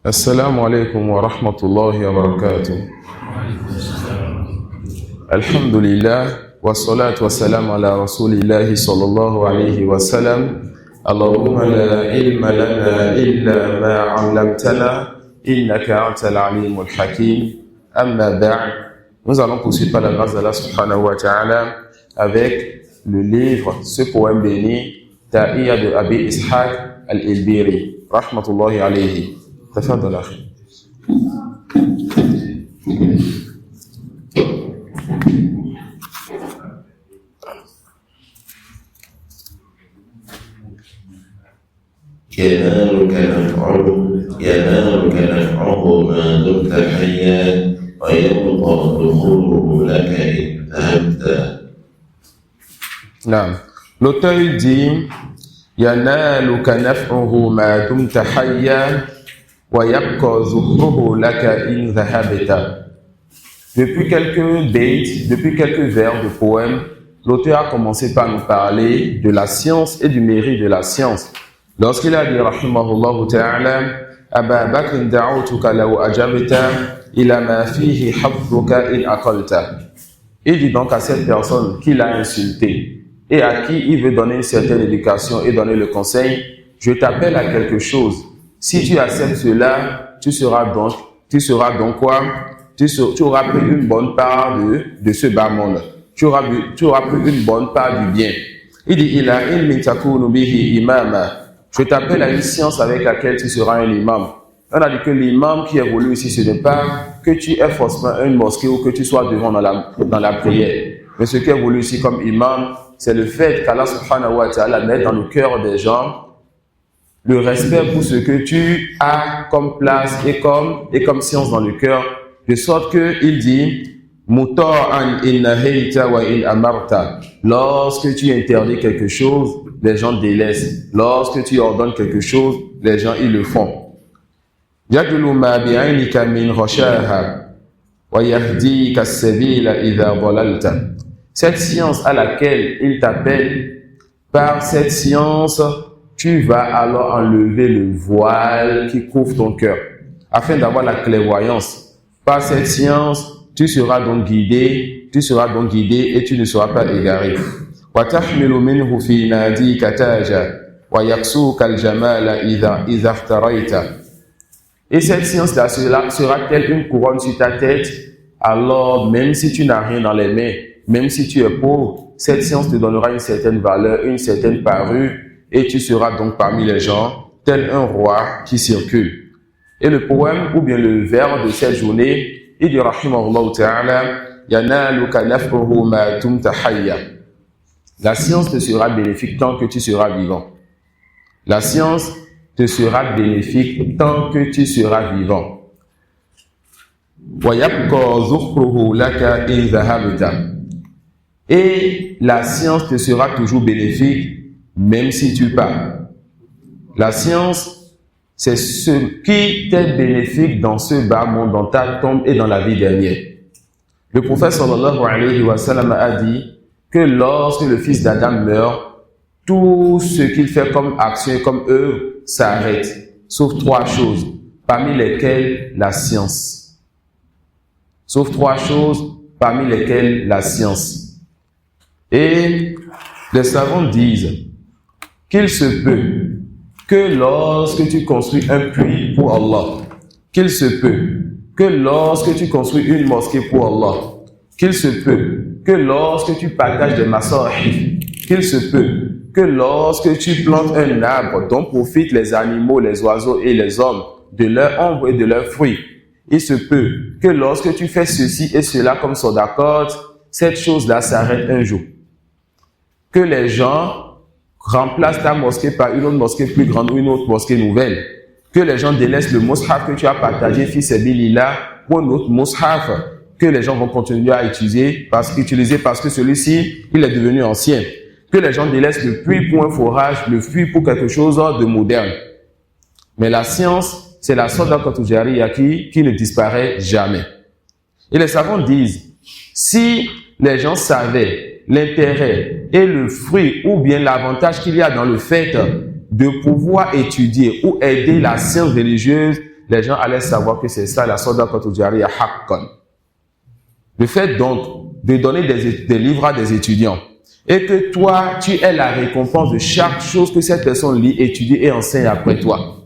Assalamu alaikum wa rahmatullahi wa barakatuh. Alhamdulillah wa salatu wa salam ala rasulillahi sallallahu alayhi wa sallam. Allahumma la ilma lana illa ma 'allamtana innaka antal alimul hakim. Amma ba'd. Nous allons poursuivre par la grâce d'Allah subhanahu wa ta'ala avec le livre, ce poème béni, Ta'iyya de Abi Ishaq al-Ilbiri, rahmatullahi alayhi. تفضل أخي. ينالك نفعه ما دمت حيا ويبقى دخوله لك إن ذهبت. نعم. L'auteur dit ينالك نفعه ما دمت حيا ويبقى ظهره لك إن ذهبت. Depuis quelques vers de poème, l'auteur a commencé par nous parler de la science et du mérite de la science. Lorsqu'il a dit rahimahullah ta'ala Aba Bakr da'utuka law ajabta ila ma fihi hafzuka in aqalta. Il dit donc à cette personne qu'il a insulté et à qui il veut donner une certaine éducation et donner le conseil, je t'appelle à quelque chose. Si tu acceptes cela, tu seras donc quoi? Tu auras pris une bonne part de ce bas monde. Tu auras pris une bonne part du bien. Il dit, ila ilmin takunu bihi imama. Je t'appelle à une science avec laquelle tu seras un imam. On a dit que l'imam qui est voulu ici, ce n'est pas que tu aies forcément une mosquée ou que tu sois devant dans la prière. Mais ce qui est voulu ici comme imam, c'est le fait qu'Allah subhanahu wa ta'ala mette dans le cœur des gens le respect pour ce que tu as comme place et comme science dans le cœur, de sorte que il dit Muta'an in nahayta wa in amarta. Lorsque tu interdis quelque chose, les gens délaissent. Lorsque tu ordonnes quelque chose, les gens ils le font. Yadlu ma bi'aynika min rashaha wa yahdika as-sabila idha dalalta. Cette science à laquelle il t'appelle, par cette science tu vas alors enlever le voile qui couvre ton cœur, afin d'avoir la clairvoyance. Par cette science, tu seras donc guidé et tu ne seras pas égaré. وَتَحْمِلُ مِنْهُ فِي نَادِيكَ تَاجًا وَيَكْسُوكَ الْجَمَالَ إِذَا اخْتَرَيْتَ. Et cette science-là sera-t-elle une couronne sur ta tête? Alors, même si tu n'as rien dans les mains, même si tu es pauvre, cette science te donnera une certaine valeur, une certaine parure, et tu seras donc parmi les gens, tel un roi qui circule. Et le poème, ou bien le vers de cette journée, il dit rahimahullah ta'ala, yanaluka naf'uhu ma dumta hayya. La science te sera bénéfique tant que tu seras vivant. La science te sera bénéfique tant que tu seras vivant. Wa yabqa zukhruhu laka in dhahabta. Et la science te sera toujours bénéfique même si tu pars. La science, c'est ce qui t'est bénéfique dans ce bas monde, dans ta tombe et dans la vie dernière. Le prophète sallallahu alayhi wa sallam a dit que lorsque le fils d'Adam meurt, tout ce qu'il fait comme action et comme œuvre s'arrête, sauf trois choses, parmi lesquelles la science. Sauf trois choses, parmi lesquelles la science. Et les savants disent qu'il se peut que lorsque tu construis un puits pour Allah, qu'il se peut que lorsque tu construis une mosquée pour Allah, qu'il se peut que lorsque tu partages des masahif, qu'il se peut que lorsque tu plantes un arbre dont profitent les animaux, les oiseaux et les hommes, de leur ombre et de leurs fruits, il se peut que lorsque tu fais ceci et cela comme sodaqat, cette chose-là s'arrête un jour. Que les gens remplacent ta mosquée par une autre mosquée plus grande ou une autre mosquée nouvelle. Que les gens délaissent le mushaf que tu as partagé, fi sabilillah, pour un autre mushaf que les gens vont continuer à utiliser parce que celui-ci, il est devenu ancien. Que les gens délaissent le puits pour un forage, le puits pour quelque chose de moderne. Mais la science, c'est la sadaqatu jariya qui ne disparaît jamais. Et les savants disent, si les gens savaient l'intérêt et le fruit ou bien l'avantage qu'il y a dans le fait de pouvoir étudier ou aider la science religieuse, les gens allaient savoir que c'est ça la sadaqatul jariya haqqan. Le fait donc de donner des livres à des étudiants et que toi, tu aies la récompense de chaque chose que cette personne lit, étudie et enseigne après toi.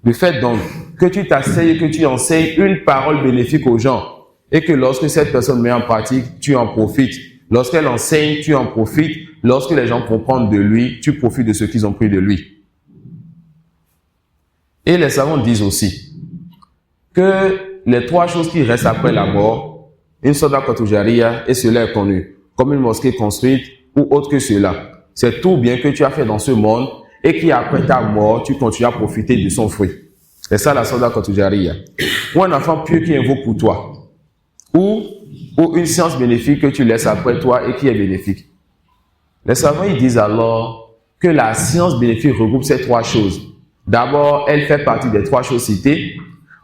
Le fait donc que tu t'asseyes, que tu enseignes une parole bénéfique aux gens et que lorsque cette personne met en pratique, tu en profites. Lorsqu'elle enseigne, tu en profites. Lorsque les gens comprennent de lui, tu profites de ce qu'ils ont pris de lui. Et les savants disent aussi que les 3 choses qui restent après la mort, une sadaqatul jariya, et cela est connu, comme une mosquée construite ou autre que cela. C'est tout bien que tu as fait dans ce monde et qui après ta mort, tu continues à profiter de son fruit. C'est ça la sadaqatul jariya. Ou un enfant pieux qui invoque pour toi. Ou une science bénéfique que tu laisses après toi et qui est bénéfique. Les savants ils disent alors que la science bénéfique regroupe ces 3 choses. D'abord, elle fait partie des 3 choses citées.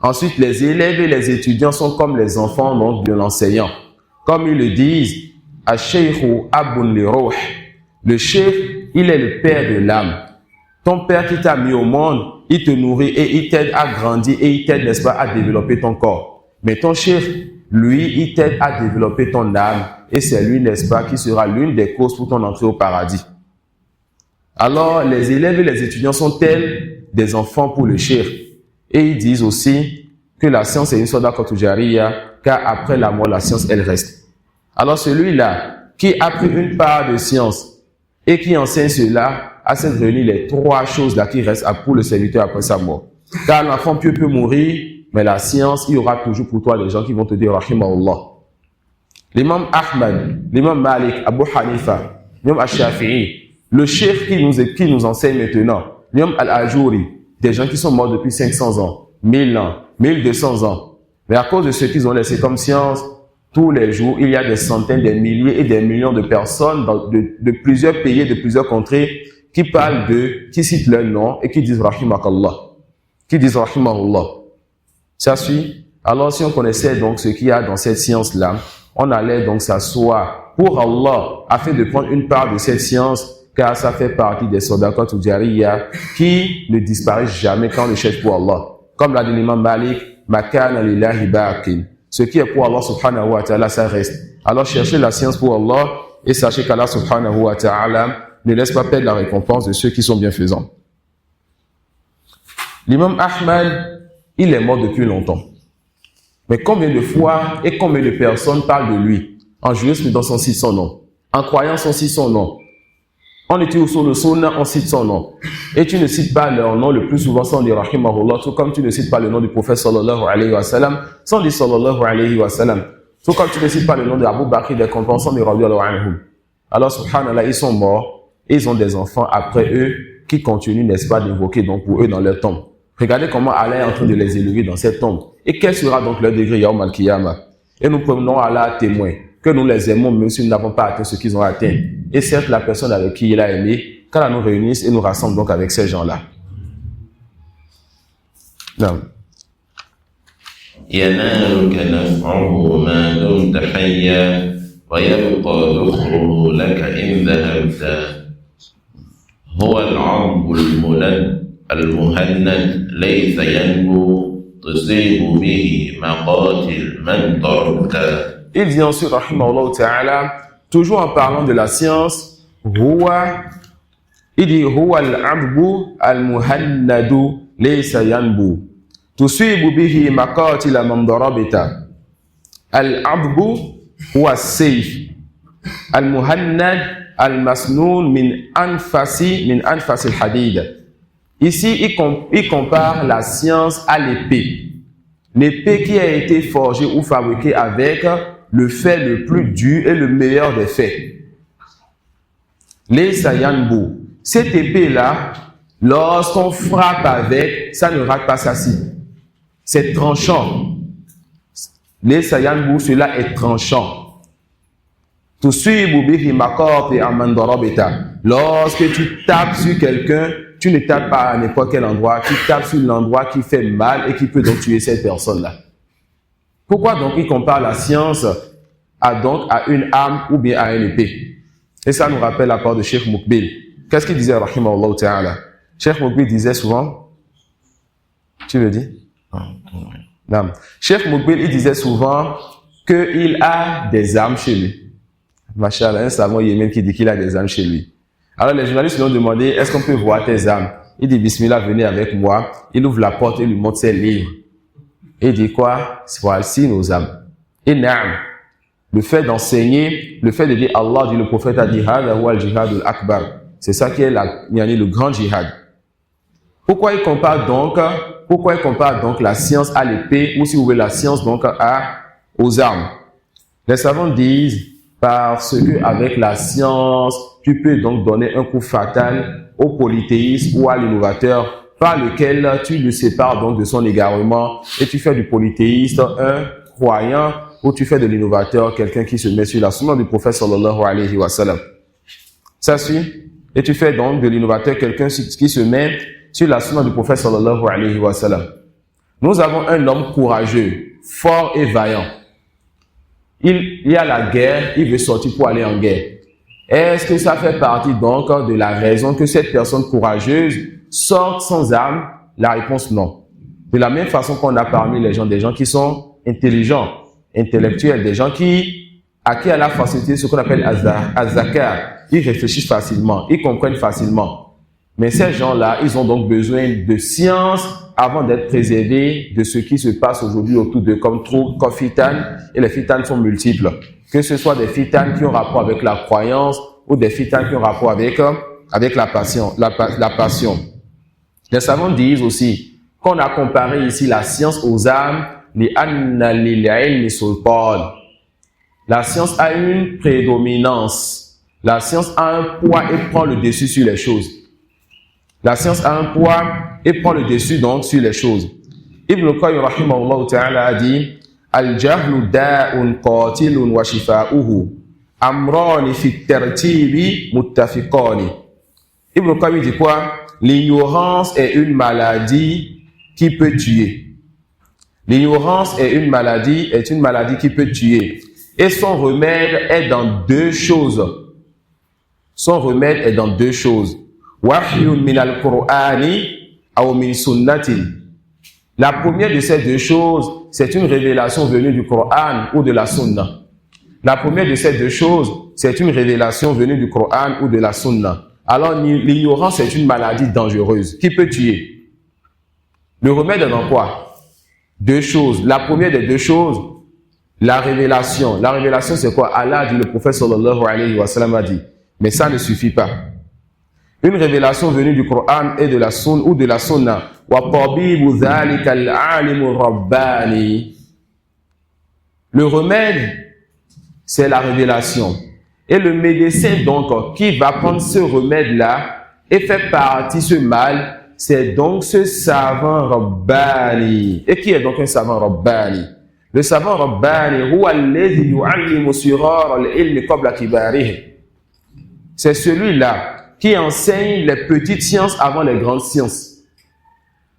Ensuite, les élèves et les étudiants sont comme les enfants donc, de l'enseignant. Comme ils le disent, Ash-Shaykhu Abun li-Ruh. Le cheikh, il est le père de l'âme. Ton père qui t'a mis au monde, il te nourrit et il t'aide à grandir et il t'aide, n'est-ce pas, à développer ton corps. Mais ton cheikh, lui, il t'aide à développer ton âme et c'est lui, n'est-ce pas, qui sera l'une des causes pour ton entrée au paradis. Alors, les élèves et les étudiants sont tels des enfants pour le cheikh. Et ils disent aussi que la science est une sadaqatul jariya, car après la mort, la science, elle reste. Alors celui-là, qui a pris une part de science et qui enseigne cela, a cette réuni les 3 choses-là qui restent pour le serviteur après sa mort. Car l'enfant pieux peut mourir, mais la science, il y aura toujours pour toi des gens qui vont te dire rahimahullah. L'imam Ahmad, l'imam Malik, Abu Hanifa, l'imam Ash-Shafi'i, le cheikh qui nous enseigne maintenant, l'imam Al-Ajuri, des gens qui sont morts depuis 500 ans, 1000 ans, 1200 ans. Mais à cause de ce qu'ils ont laissé comme science, tous les jours, il y a des centaines, des milliers et des millions de personnes de plusieurs pays, de plusieurs contrées, qui parlent d'eux, qui citent leur nom et qui disent rahimakallah, qui disent rahimahullah. Ça suit. Alors si on connaissait donc ce qu'il y a dans cette science-là, on allait donc s'asseoir pour Allah afin de prendre une part de cette science, car ça fait partie des sadaqatul jariya qui ne disparaissent jamais quand on le cherche pour Allah. Comme l'a dit l'imam Malik, makana lillahi baqin. Ce qui est pour Allah subhanahu wa ta'ala, ça reste. Alors cherchez la science pour Allah et sachez qu'Allah subhanahu wa ta'ala ne laisse pas perdre la récompense de ceux qui sont bienfaisants. L'imam Ahmad, il est mort depuis longtemps. Mais combien de fois et combien de personnes parlent de lui? En jurisprudence, on cite son nom. En croyance, on cite son nom. On étudie sur le sunna, on cite son nom. Et tu ne cites pas leur nom le plus souvent sans dire rahimahullah, tout comme tu ne cites pas le nom du prophète sallallahu alayhi wa sallam, sans dire sallallahu alayhi wa sallam. Tout comme tu ne cites pas le nom de Abu Bakr des compagnons sans dire radiyallahu anhum. Alors subhanallah, ils sont morts et ils ont des enfants après eux qui continuent, n'est-ce pas, d'évoquer donc pour eux dans leur tombe. Regardez comment Allah est en train de les élever dans cette tombe. Et quel sera donc leur degré Yawm al-Qiyamah? Et nous prenons Allah à témoin que nous les aimons même si nous n'avons pas atteint ce qu'ils ont atteint. Et certes, la personne avec qui il a aimé, qu'Allah nous réunisse et nous rassemble donc avec ces gens-là. Non. ينالك نفعه ما دمت حيا ويبقى ذكره لك إن ذهبت هو العرب المهند ليس ينبو تصيب به مقاتل من ضربك. Il dit ensuite, rahimahullah ta'ala, toujours en parlant de la science, il dit, huwa al-abbu al-muhannadu laysa yanbu. Tusibu bihi maqatila man darabta. Al-abbu huwa as-sayf. Al-muhannad al-masnun min anfasi al-hadid. Ici, il compare la science à l'épée. L'épée qui a été forgée ou fabriquée avec le fait le plus dur et le meilleur des faits. Laysa yanbu. Cette épée-là, lorsqu'on frappe avec, ça ne rate pas sa cible. C'est tranchant. Laysa yanbu, cela est tranchant. Tusibu bihi maqati man darabta. Lorsque tu tapes sur quelqu'un, tu ne tapes pas à n'importe quel endroit, tu tapes sur l'endroit qui fait mal et qui peut donc tuer cette personne-là. Pourquoi donc il compare la science à une arme ou bien à une épée? Et ça nous rappelle la part de Cheikh Moukbil. Qu'est-ce qu'il disait, rahimahullah ta'ala? Cheikh Moukbil disait souvent, tu le dis? Non. Cheikh Moukbil, il disait souvent qu'il a des armes chez lui. Machallah, un savant yémen qui dit qu'il a des armes chez lui. Alors les journalistes lui ont demandé, est-ce qu'on peut voir tes armes? Il dit, Bismillah, venez avec moi. Il ouvre la porte et lui montre ses livres. Et il dit quoi? Voici nos armes. Et naam, le fait d'enseigner, le fait de dire Allah, dit le prophète a dit, Hada huwa al-jihad al-akbar. C'est ça qui est le grand jihad. Pourquoi il compare donc la science à l'épée, ou si vous voulez la science donc aux armes? Les savants disent, parce que avec la science, tu peux donc donner un coup fatal au polythéisme ou à l'innovateur par lequel tu le sépares donc de son égarement et tu fais du polythéiste un croyant ou tu fais de l'innovateur quelqu'un qui se met sur la sunna du prophète sallallahu alayhi wa sallam. Ça suit? Et tu fais donc de l'innovateur quelqu'un qui se met sur la sunna du prophète sallallahu alayhi wa sallam. Nous avons un homme courageux, fort et vaillant. Il y a la guerre, il veut sortir pour aller en guerre. Est-ce que ça fait partie donc de la raison que cette personne courageuse sorte sans armes? La réponse non. De la même façon qu'on a parmi les gens des gens qui sont intelligents, intellectuels, des gens à qui a la facilité, ce qu'on appelle az-zakar. Ils réfléchissent facilement, ils comprennent facilement. Mais ces gens-là, ils ont donc besoin de science avant d'être préservés de ce qui se passe aujourd'hui autour d'eux comme fitanes, et les fitanes sont multiples. Que ce soit des fitanes qui ont rapport avec la croyance ou des fitanes qui ont rapport avec la passion. Les savants disent aussi qu'on a comparé ici la science aux âmes, la science a une prédominance. La science a un poids et prend le dessus sur les choses. La science a un poids et prend le dessus donc sur les choses. Ibn Qayyim rahimahullah ta'ala a dit Al-jahlu da'un qatilun wa shifa'uhu amrani fi tartibi muttafiqani. Ibn Qayyim dit quoi? L'ignorance est une maladie qui peut tuer. L'ignorance est une maladie qui peut tuer. Et son remède est dans deux choses. Son remède est dans deux choses. Wahyun min al-Qur'ani aw min sunnatin. La première de ces deux choses, c'est une révélation venue du Coran ou de la Sunna. La première de ces deux choses, c'est une révélation venue du Coran ou de la Sunna. Alors, l'ignorance est une maladie dangereuse qui peut tuer. Le remède est dans quoi? Deux choses. La première des deux choses, la révélation. La révélation, c'est quoi? Allah dit, le prophète sallallahu alayhi wa sallam a dit. Mais ça ne suffit pas. Une révélation venue du Coran et de la Sunna ou de la Sunna. Le remède, c'est la révélation. Et le médecin, donc, qui va prendre ce remède-là et faire partie ce mal, c'est donc ce savant Rabbani. Et qui est donc un savant Rabbani? Le savant Rabbani, c'est celui-là qui enseigne les petites sciences avant les grandes sciences.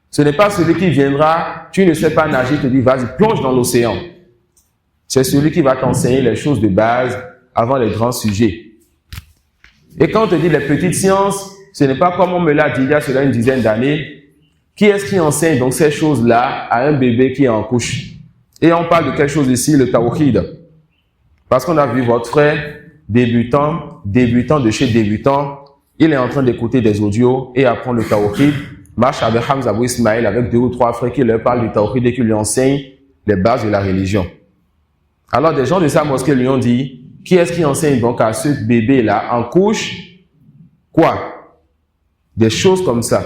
Ce n'est pas celui qui viendra, tu ne sais pas nager, te dit, vas-y, plonge dans l'océan. C'est celui qui va t'enseigner les choses de base avant les grands sujets. Et quand on te dit les petites sciences, ce n'est pas comme on me l'a dit il y a cela une dizaine d'années. Qui est-ce qui enseigne donc ces choses-là à un bébé qui est en couche? Et on parle de quelque chose ici, le tawhid. Parce qu'on a vu votre frère, débutant de chez débutant, il est en train d'écouter des audios et apprend le tawhid. Marche avec Hamza Abou Ismail, avec 2 ou 3 frères qui leur parlent du tawhid et qui lui enseignent les bases de la religion. Alors des gens de sa mosquée lui ont dit, qui est-ce qui enseigne donc à ce bébé-là en couche? Quoi? Des choses comme ça.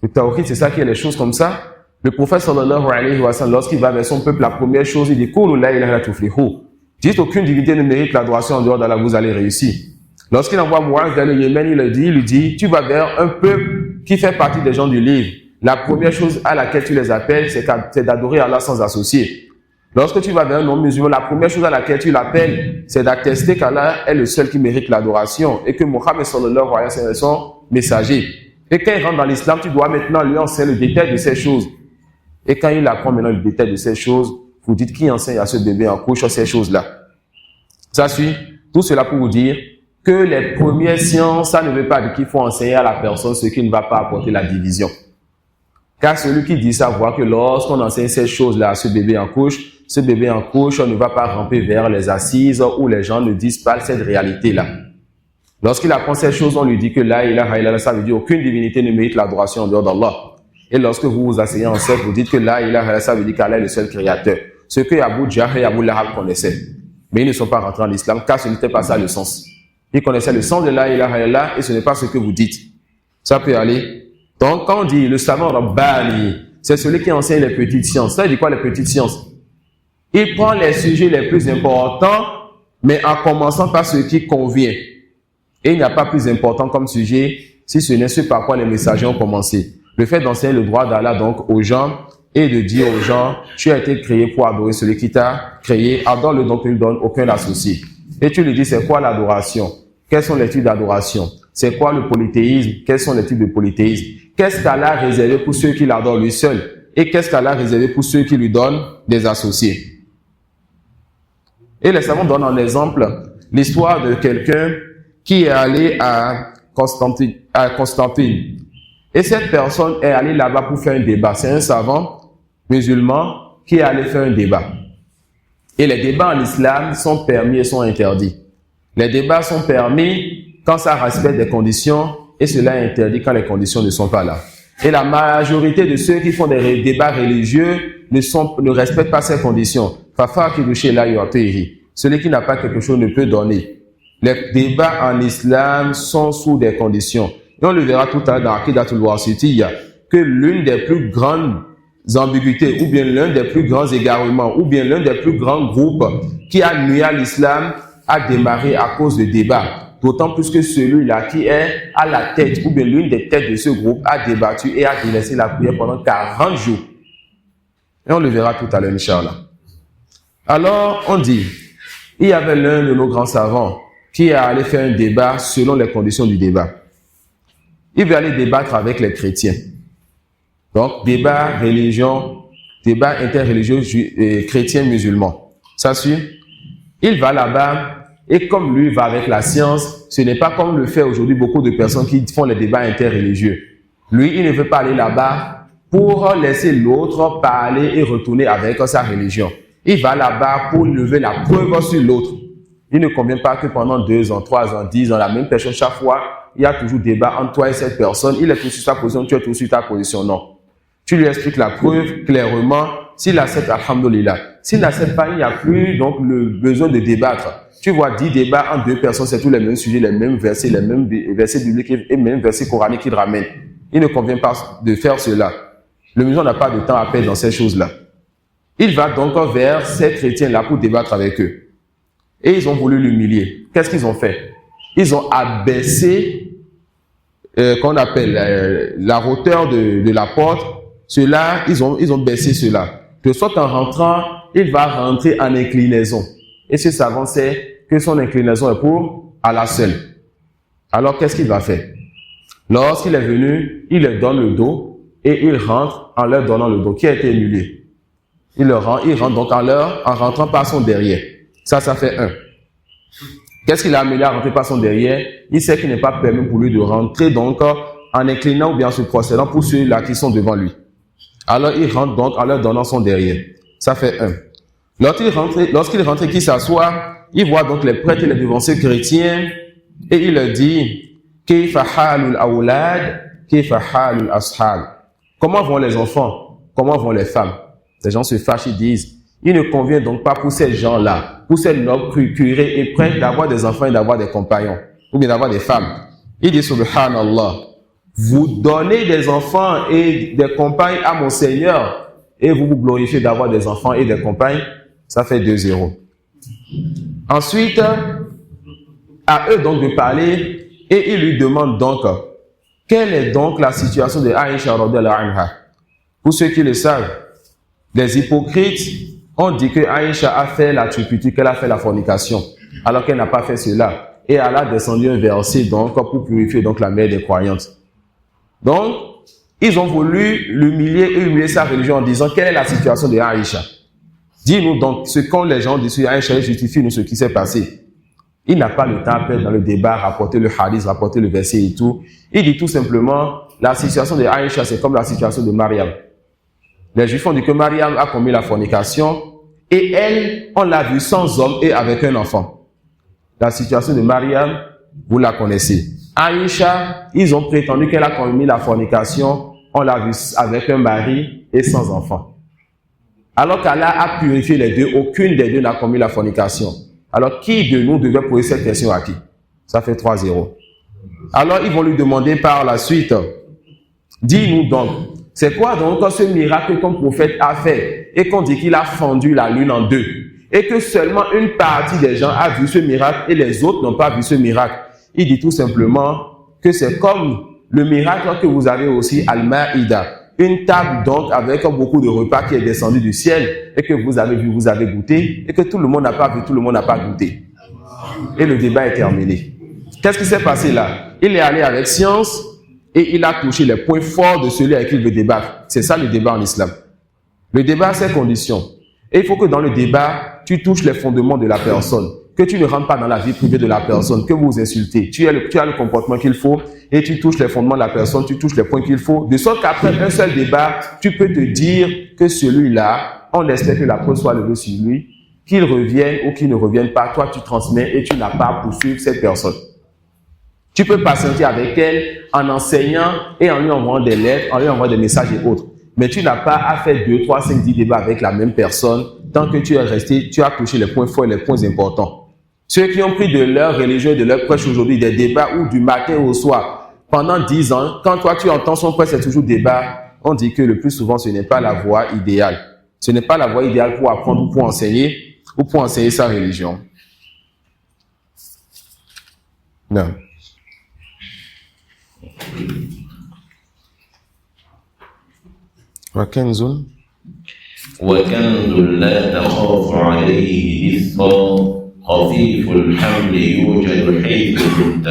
Le tawhid, c'est ça qui est les choses comme ça. Le prophète sallallahu alayhi wa sallam, lorsqu'il va vers son peuple, la première chose, il dit, Qulu la ilaha illa tuflihu. Dites aucune divinité ne mérite l'adoration en dehors d'Allah, vous allez réussir. Lorsqu'il envoie Muaz vers le Yémen, il lui dit, tu vas vers un peuple qui fait partie des gens du livre. La première chose à laquelle tu les appelles, c'est d'adorer Allah sans associer. Lorsque tu vas vers un non-musulman, la première chose à laquelle tu l'appelles, c'est d'attester qu'Allah est le seul qui mérite l'adoration et que Mohammed sallallahu alayhi wa sallam est son messager. Et quand il rentre dans l'islam, tu dois maintenant lui enseigner le détail de ces choses. Et quand il apprend maintenant le détail de ces choses, vous dites qui enseigne à ce bébé en couche ces choses-là. Ça suit. Tout cela pour vous dire que les premières sciences, ça ne veut pas dire qu'il faut enseigner à la personne ce qui ne va pas apporter la division. Car celui qui dit ça voit que lorsqu'on enseigne ces choses-là à ce bébé en couche, on ne va pas ramper vers les assises où les gens ne disent pas cette réalité-là. Lorsqu'il apprend ces choses, on lui dit que la ilaha illallah, ça veut dire aucune divinité ne mérite l'adoration en dehors d'Allah. Et lorsque vous vous asseyez en cercle, vous dites que la ilaha illallah, ça veut dire qu'Allah est le seul créateur. Ce que Abu Jahl et Abu Lahab connaissaient. Mais ils ne sont pas rentrés en islam car ce n'était pas ça le sens. Ils connaissaient le sens de la ilaha illallah et ce n'est pas ce que vous dites. Ça peut aller. Donc, quand on dit le savant Rabbani, c'est celui qui enseigne les petites sciences. Ça veut dire quoi les petites sciences? Il prend les sujets les plus importants, mais en commençant par ce qui convient. Et il n'y a pas plus important comme sujet, si ce n'est ce par quoi les messagers ont commencé. Le fait d'enseigner le droit d'Allah donc aux gens et de dire aux gens, tu as été créé pour adorer celui qui t'a créé, adore-le donc il ne donne aucun associé. Et tu lui dis, c'est quoi l'adoration? Quels sont les types d'adoration? C'est quoi le polythéisme? Quels sont les types de polythéisme? Qu'est-ce qu'Allah a réservé pour ceux qui l'adorent lui seul? Et qu'est-ce qu'Allah a réservé pour ceux qui lui donnent des associés? Et les savants donnent en exemple l'histoire de quelqu'un qui est allé à Constantine. Et cette personne est allée là-bas pour faire un débat. C'est un savant musulman qui est allé faire un débat. Et les débats en islam sont permis et sont interdits. Les débats sont permis quand ça respecte des conditions et cela est interdit quand les conditions ne sont pas là. Et la majorité de ceux qui font des débats religieux ne respectent pas ces conditions. Celui qui n'a pas quelque chose ne peut donner. Les débats en islam sont sous des conditions. Et on le verra tout à l'heure dans Aqidatul Wasitiyya, que l'une des plus grandes ambiguïtés, ou bien l'un des plus grands égarements, ou bien l'un des plus grands groupes qui a nuit à l'islam a démarré à cause de débats. D'autant plus que celui-là qui est à la tête, ou bien l'une des têtes de ce groupe, a débattu et a délaissé la prière pendant 40 jours. Et on le verra tout à l'heure, Inch'Allah. Alors, on dit, il y avait l'un de nos grands savants qui est allé faire un débat selon les conditions du débat. Il veut aller débattre avec les chrétiens. Donc, débat religion, débat interreligieux chrétien-musulman. Ça suit? Il va là-bas et comme lui va avec la science, ce n'est pas comme le fait aujourd'hui beaucoup de personnes qui font les débats interreligieux. Lui, il ne veut pas aller là-bas pour laisser l'autre parler et retourner avec sa religion. Il va là-bas pour lever la preuve sur l'autre. Il ne convient pas que pendant 2 ans, 3 ans, 10 ans, la même personne, chaque fois, il y a toujours débat entre toi et cette personne. Il est tout sur sa position, tu es tout sur ta position. Non. Tu lui expliques la preuve clairement. S'il accepte, alhamdoulilah. S'il n'accepte pas, il n'y a plus donc le besoin de débattre. Tu vois 10 débats entre 2 personnes, c'est tous les mêmes sujets, les mêmes versets bibliques et même versets coraniques qu'il ramène. Il ne convient pas de faire cela. Le musulman n'a pas de temps à perdre dans ces choses-là. Il va donc vers ces chrétiens-là pour débattre avec eux. Et ils ont voulu l'humilier. Qu'est-ce qu'ils ont fait? Ils ont abaissé, qu'on appelle la hauteur de la porte. Cela, ils ont baissé cela. De sorte qu'en rentrant, il va rentrer en inclinaison. Et ce savant sait que son inclinaison est pour Allah seul. Alors, qu'est-ce qu'il va faire? Lorsqu'il est venu, il leur donne le dos et il rentre en leur donnant le dos qui a été annulé. Il rentre donc en rentrant par son derrière. Ça fait 1. Qu'est-ce qu'il a amené à rentrer par son derrière? Il sait qu'il n'est pas permis pour lui de rentrer donc en inclinant ou bien en se procédant pour ceux-là qui sont devant lui. Alors il rentre donc en leur donnant son derrière. Ça fait 1. Lorsqu'il rentre et qu'il s'assoit, il voit donc les prêtres et les devanciers chrétiens et il leur dit Kayfa halul awlad, kayfa halul ashab. Comment vont les enfants? Comment vont les femmes? Les gens se fâchent, ils disent il ne convient donc pas pour ces gens-là, pour ces nobles curés et prêtres d'avoir des enfants et d'avoir des compagnons, ou bien d'avoir des femmes. Il dit subhanallah, vous donnez des enfants et des compagnes à mon Seigneur et vous vous glorifiez d'avoir des enfants et des compagnes, ça fait 2-0. Ensuite, à eux donc de parler et il lui demande donc quelle est donc la situation de Aïcha radhiyallahu anha. Pour ceux qui le savent, les hypocrites ont dit que Aïcha a fait la turpitude, qu'elle a fait la fornication, alors qu'elle n'a pas fait cela. Et elle a descendu un verset donc pour purifier donc la mère des croyantes. Donc, ils ont voulu l'humilier et humilier sa religion en disant quelle est la situation de Aïcha. Dis-nous donc ce qu'ont les gens dit sur Aïcha et justifie-nous ce qui s'est passé. Il n'a pas le temps à perdre dans le débat, rapporter le hadith, rapporter le verset et tout. Il dit tout simplement la situation de Aïcha, c'est comme la situation de Mariam. Les Juifs ont dit que Mariam a commis la fornication et elle, on l'a vue sans homme et avec un enfant. La situation de Mariam, vous la connaissez. Aïcha, ils ont prétendu qu'elle a commis la fornication, on l'a vue avec un mari et sans enfant. Alors qu'Allah a purifié les deux, aucune des deux n'a commis la fornication. Alors qui de nous devait poser cette question à qui? Ça fait 3-0. Alors ils vont lui demander par la suite, dis-nous donc, c'est quoi donc ce miracle qu'un prophète a fait et qu'on dit qu'il a fendu la lune en deux et que seulement une partie des gens a vu ce miracle et les autres n'ont pas vu ce miracle? Il dit tout simplement que c'est comme le miracle que vous avez aussi Al-Maïda, une table donc avec beaucoup de repas qui est descendu du ciel et que vous avez vu, vous avez goûté et que tout le monde n'a pas vu, tout le monde n'a pas goûté. Et le débat est terminé. Qu'est-ce qui s'est passé là? Il est allé avec science et il a touché les points forts de celui avec qui il veut débattre. C'est ça le débat en islam. Le débat a ses conditions. Et il faut que dans le débat, tu touches les fondements de la personne. Que tu ne rentres pas dans la vie privée de la personne, que vous insultez. Tu as le comportement qu'il faut et tu touches les fondements de la personne, tu touches les points qu'il faut. De sorte qu'après un seul débat, tu peux te dire que celui-là, on espère que la preuve soit levée sur lui, qu'il revienne ou qu'il ne revienne pas. Toi, tu transmets et tu n'as pas à poursuivre cette personne. Tu peux patienter avec elle en enseignant et en lui envoyant des lettres, en lui envoyant des messages et autres. Mais tu n'as pas à faire 2, 3, 5, 10 débats avec la même personne tant que tu es resté, tu as touché les points forts et les points importants. Ceux qui ont pris de leur religion et de leur prêche aujourd'hui des débats où du matin au soir, pendant 10 ans, quand toi tu entends son prêche, c'est toujours débat, on dit que le plus souvent ce n'est pas la voie idéale. Ce n'est pas la voie idéale pour apprendre ou pour enseigner sa religion. Non. وكنز لا تخاف عليه إثما خفيف الحمل يوجد حيث كنت.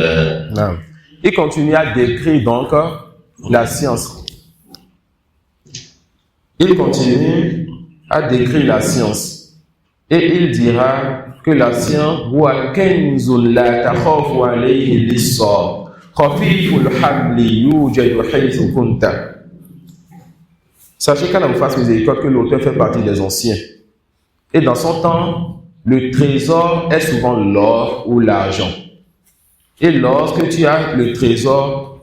Non. Il continue à décrire donc la science. Il continue à décrire la science. Et il dira que la science وكنز لا تخاف عليه إثما خفيف الحمل يوجد حيث كنت. Sachez qu'Allah vous fasse miséricorde que l'auteur fait partie des anciens. Et dans son temps, le trésor est souvent l'or ou l'argent. Et lorsque tu as le trésor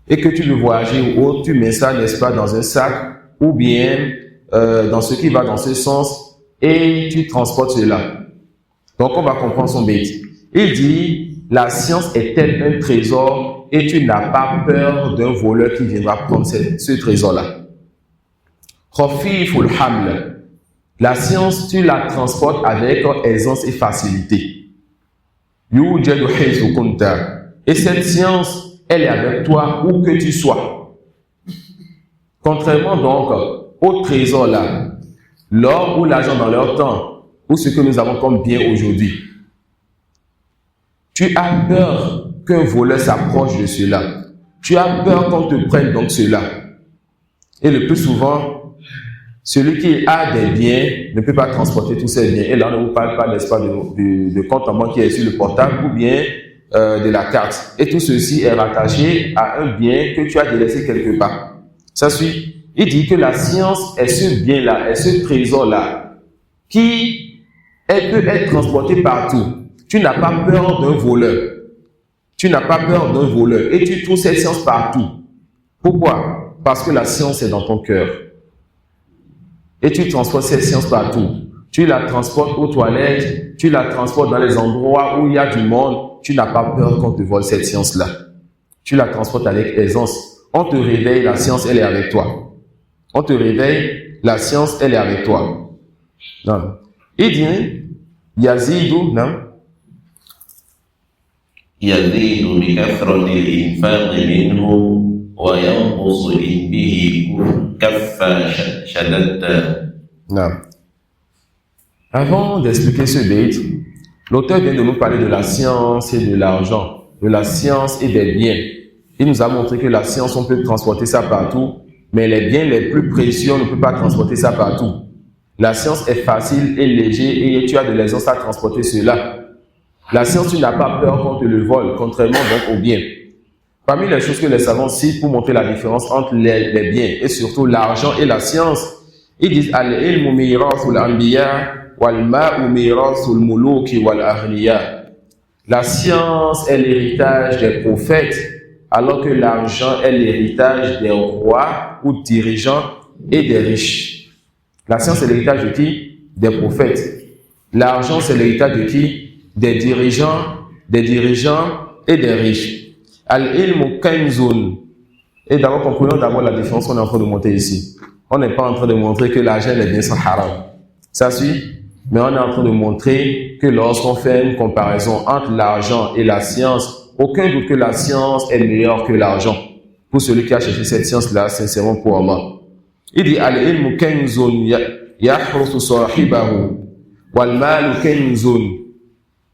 et que tu veux voyager ou autre, tu mets ça, n'est-ce pas, dans un sac ou bien dans ce qui va dans ce sens et tu transportes cela. Donc on va comprendre son bête. Il dit, la science est-elle un trésor et tu n'as pas peur d'un voleur qui viendra prendre ce trésor-là. Khafiful haml. La science, tu la transportes avec aisance et facilité. Yujadu haythu kunta. Et cette science, elle est avec toi où que tu sois. Contrairement donc au trésor là, l'or ou l'argent dans leur temps, ou ce que nous avons comme bien aujourd'hui. Tu as peur qu'un voleur s'approche de cela. Tu as peur qu'on te prenne donc cela. Et le plus souvent, celui qui a des biens ne peut pas transporter tous ses biens. Et là, on ne vous parle pas, n'est-ce pas, de compte en banque qui est sur le portable ou bien de la carte. Et tout ceci est rattaché à un bien que tu as délaissé quelque part. Ça suit. Il dit que la science est ce bien-là, est ce trésor-là, qui peut être transporté partout. Tu n'as pas peur d'un voleur. Tu n'as pas peur d'un voleur. Et tu trouves cette science partout. Pourquoi? Parce que la science est dans ton cœur. Et tu transportes cette science partout. Tu la transportes aux toilettes, tu la transportes dans les endroits où il y a du monde. Tu n'as pas peur qu'on te vole cette science-là. Tu la transportes avec aisance. On te réveille, la science, elle est avec toi. On te réveille, la science, elle est avec toi. Non. Il dit, Yazidou, non? يزيد بكثرة الإنفاق منه وينقص إن به كف شددت. Non. Avant d'expliquer ce bait, l'auteur vient de nous parler de la science et de l'argent, de la science et des biens. Il nous a montré que la science, on peut transporter ça partout, mais les biens les plus précieux, on ne peut pas transporter ça partout. La science est facile et léger et tu as de l'aisance à transporter cela. La science, tu n'as pas peur qu'on te le vole, contrairement donc au bien. Parmi les choses que les savants citent pour montrer la différence entre les biens et surtout l'argent et la science, ils disent al-ilmu mirathul anbiya wal ma'u mirathul muluki wal aghniya. La science est l'héritage des prophètes, alors que l'argent est l'héritage des rois ou dirigeants et des riches. La science est l'héritage de qui? Des prophètes. L'argent, c'est l'héritage de qui? Des dirigeants et des riches. Al-ilmu kanzun. Et d'abord, comprenons d'abord la différence qu'on est en train de monter ici. On n'est pas en train de montrer que l'argent et les biens sont haram. Ça suit? Mais on est en train de montrer que lorsqu'on fait une comparaison entre l'argent et la science, aucun doute que la science est meilleure que l'argent. Pour celui qui a cherché cette science-là, sincèrement pour Allah. Il dit al-ilmu kanzun yahrusu sahibahu wal malu kanzun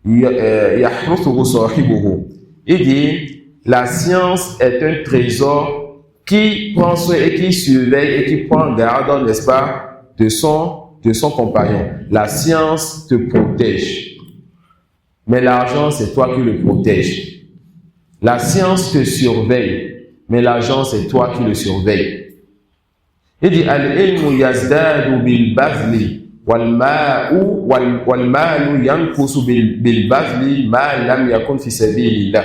yahrusuhu sahibuhu. Il dit la science est un trésor qui prend soin et qui surveille et qui prend garde, n'est-ce pas, de son compagnon. La science te protège. Mais l'argent, c'est toi qui le protège. La science te surveille. Mais l'argent, c'est toi qui le surveille. Il dit al-ilmu yazdadu bil bazli wal malu yanqusu bil bazli ma lam yakun fi sabilillah.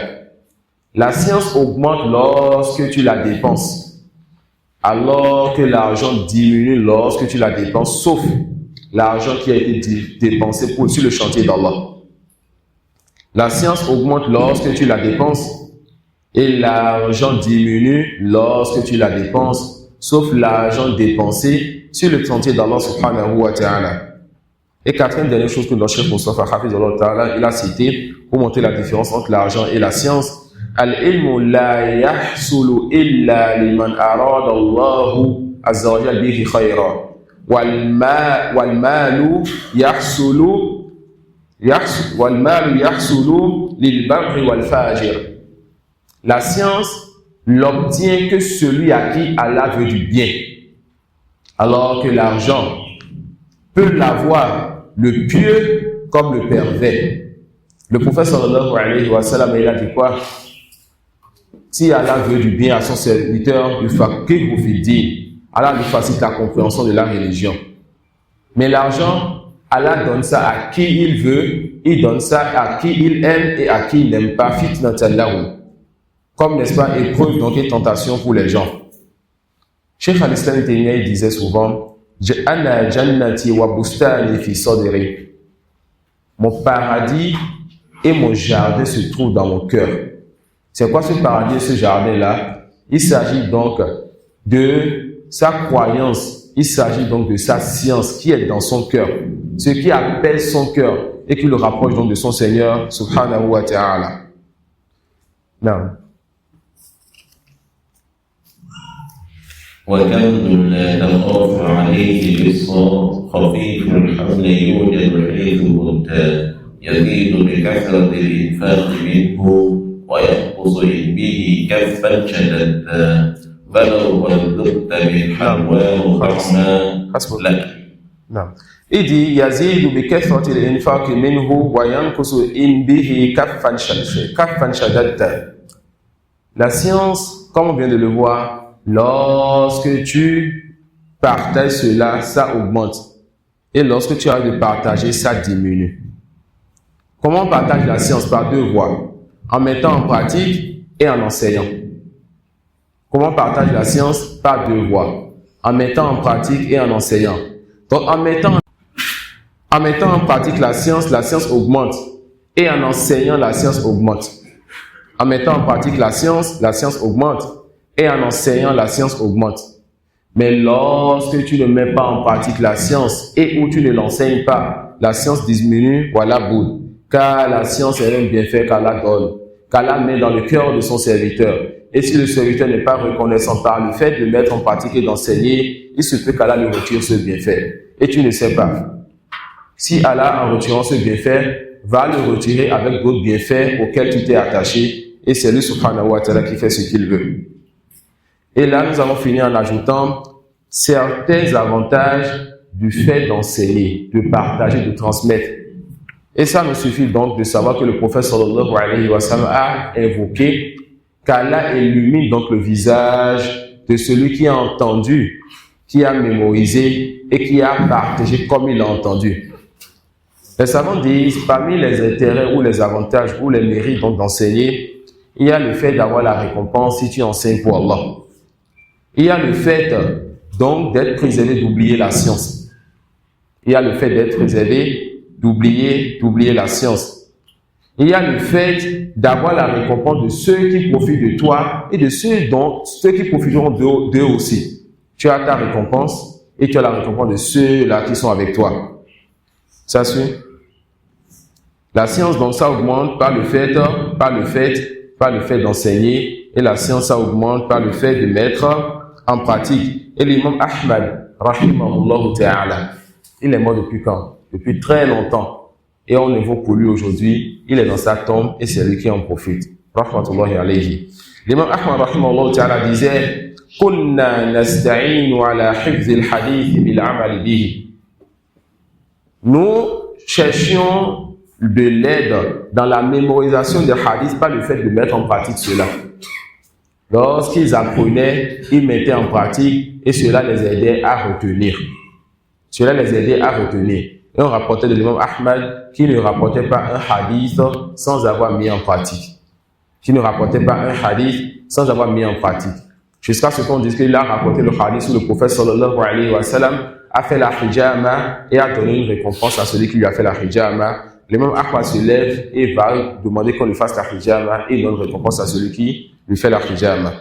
La science augmente lorsque tu la dépenses, alors que l'argent diminue lorsque tu la dépenses, sauf l'argent qui a été dépensé sur le chantier d'Allah. La science augmente lorsque tu la dépenses et l'argent diminue lorsque tu la dépenses, sauf l'argent dépensé sur le chantier d'Allah subhanahu wa ta'ala. Et quatrième dernière chose que notre chef Moustapha Hafizullah ta'ala, il a cité pour montrer la différence entre l'argent et la science. Al-ilmu la yahsulu illa liman arada Allahu azza wa jalla bihi khayra wal malu yahsulu lil baghi wal fajir. La science l'obtient que celui à qui Allah veut du bien, alors que l'argent peut l'avoir le pieux comme le pervers. Le prophète sallallahu alayhi wa sallam, il a dit quoi? Si Allah veut du bien à son serviteur, yufaqihu fi din. Allah lui facilite la compréhension de la religion. Mais l'argent, Allah donne ça à qui il veut, il donne ça à qui il aime et à qui il n'aime pas. Fitnatallahu. Comme, n'est-ce pas, épreuve, donc, et tentation pour les gens. Cheikh al-Islam il disait souvent, Ana jannati wa bustani fi sadri. Mon paradis et mon jardin se trouvent dans mon cœur. C'est quoi ce paradis et ce jardin-là? Il s'agit donc de sa croyance, il s'agit donc de sa science qui est dans son cœur, ce qui appelle son cœur et qui le rapproche donc de son Seigneur subhanahu wa ta'ala. Non. وكنز لا تخاف عليه بالصاد خفيف الحمل يوجد حيث ممتاز يزيد بكثرة الإنفاق منه وينقص به كفا شددا فلو رزقت بالحلوان طعما لك. نعم. Il dit يزيد بكثرة الإنفاق منه وينقص به كفا شددا. La science, comme on vient de le voir, lorsque tu partages cela, ça augmente. Et lorsque tu arrêtes de partager, ça diminue. Comment on partage la science? Par deux voies. En mettant en pratique et en enseignant. Comment on partage la science? Par deux voies. En mettant en pratique et en enseignant. Donc, en mettant en pratique la science augmente. Et en enseignant, la science augmente. En mettant en pratique la science augmente. Et en enseignant, la science augmente. Mais lorsque tu ne mets pas en pratique la science et où tu ne l'enseignes pas, la science diminue, voilà boule. Car la science est un bienfait qu'Allah donne, qu'Allah met dans le cœur de son serviteur. Et si le serviteur n'est pas reconnaissant par le fait de mettre en pratique et d'enseigner, il se peut qu'Allah lui retire ce bienfait. Et tu ne sais pas. Si Allah, en retirant ce bienfait, va le retirer avec d'autres bienfaits auxquels tu t'es attaché, et c'est lui, subhanahu wa ta'ala, qui fait ce qu'il veut. Et là, nous allons finir en ajoutant certains avantages du fait d'enseigner, de partager, de transmettre. Et ça nous suffit donc de savoir que le prophète sallallahu alayhi wa sallam a invoqué qu'Allah illumine donc le visage de celui qui a entendu, qui a mémorisé et qui a partagé comme il a entendu. Les savants disent, parmi les intérêts ou les avantages ou les mérites donc d'enseigner, il y a le fait d'avoir la récompense si tu enseignes pour Allah. Il y a le fait donc d'être préservé d'oublier la science. Il y a le fait d'être préservé d'oublier la science. Il y a le fait d'avoir la récompense de ceux qui profitent de toi et de ceux qui profiteront d'eux aussi. Tu as ta récompense et tu as la récompense de ceux-là qui sont avec toi. Ça suit? La science, donc, ça augmente par le fait d'enseigner, et la science, ça augmente par le fait de mettre en pratique. Et l'imam Ahmad, rahimahullah ta'ala, il est mort depuis quand? Depuis très longtemps. Et on évoque pour lui aujourd'hui, il est dans sa tombe et c'est lui qui en profite. Rahmatullahi alayhi. L'imam Ahmad, rahimahullah ta'ala, disait, كنا نستعين على حفظ الحديث بالعمل به. Nous cherchions de l'aide dans la mémorisation des hadiths par le fait de mettre en pratique cela. Lorsqu'ils apprenaient, ils mettaient en pratique et cela les aidait à retenir. Et on rapportait de l'imam Ahmad qui ne rapportait pas un hadith sans avoir mis en pratique. Jusqu'à ce qu'on dise qu'il a rapporté le hadith où le prophète sallallahu alayhi wa sallam a fait la hijama et a donné une récompense à celui qui lui a fait la hijama. L'imam Ahmad se lève et va demander qu'on lui fasse la hijama et donne récompense à celui qui lui fait la hijama.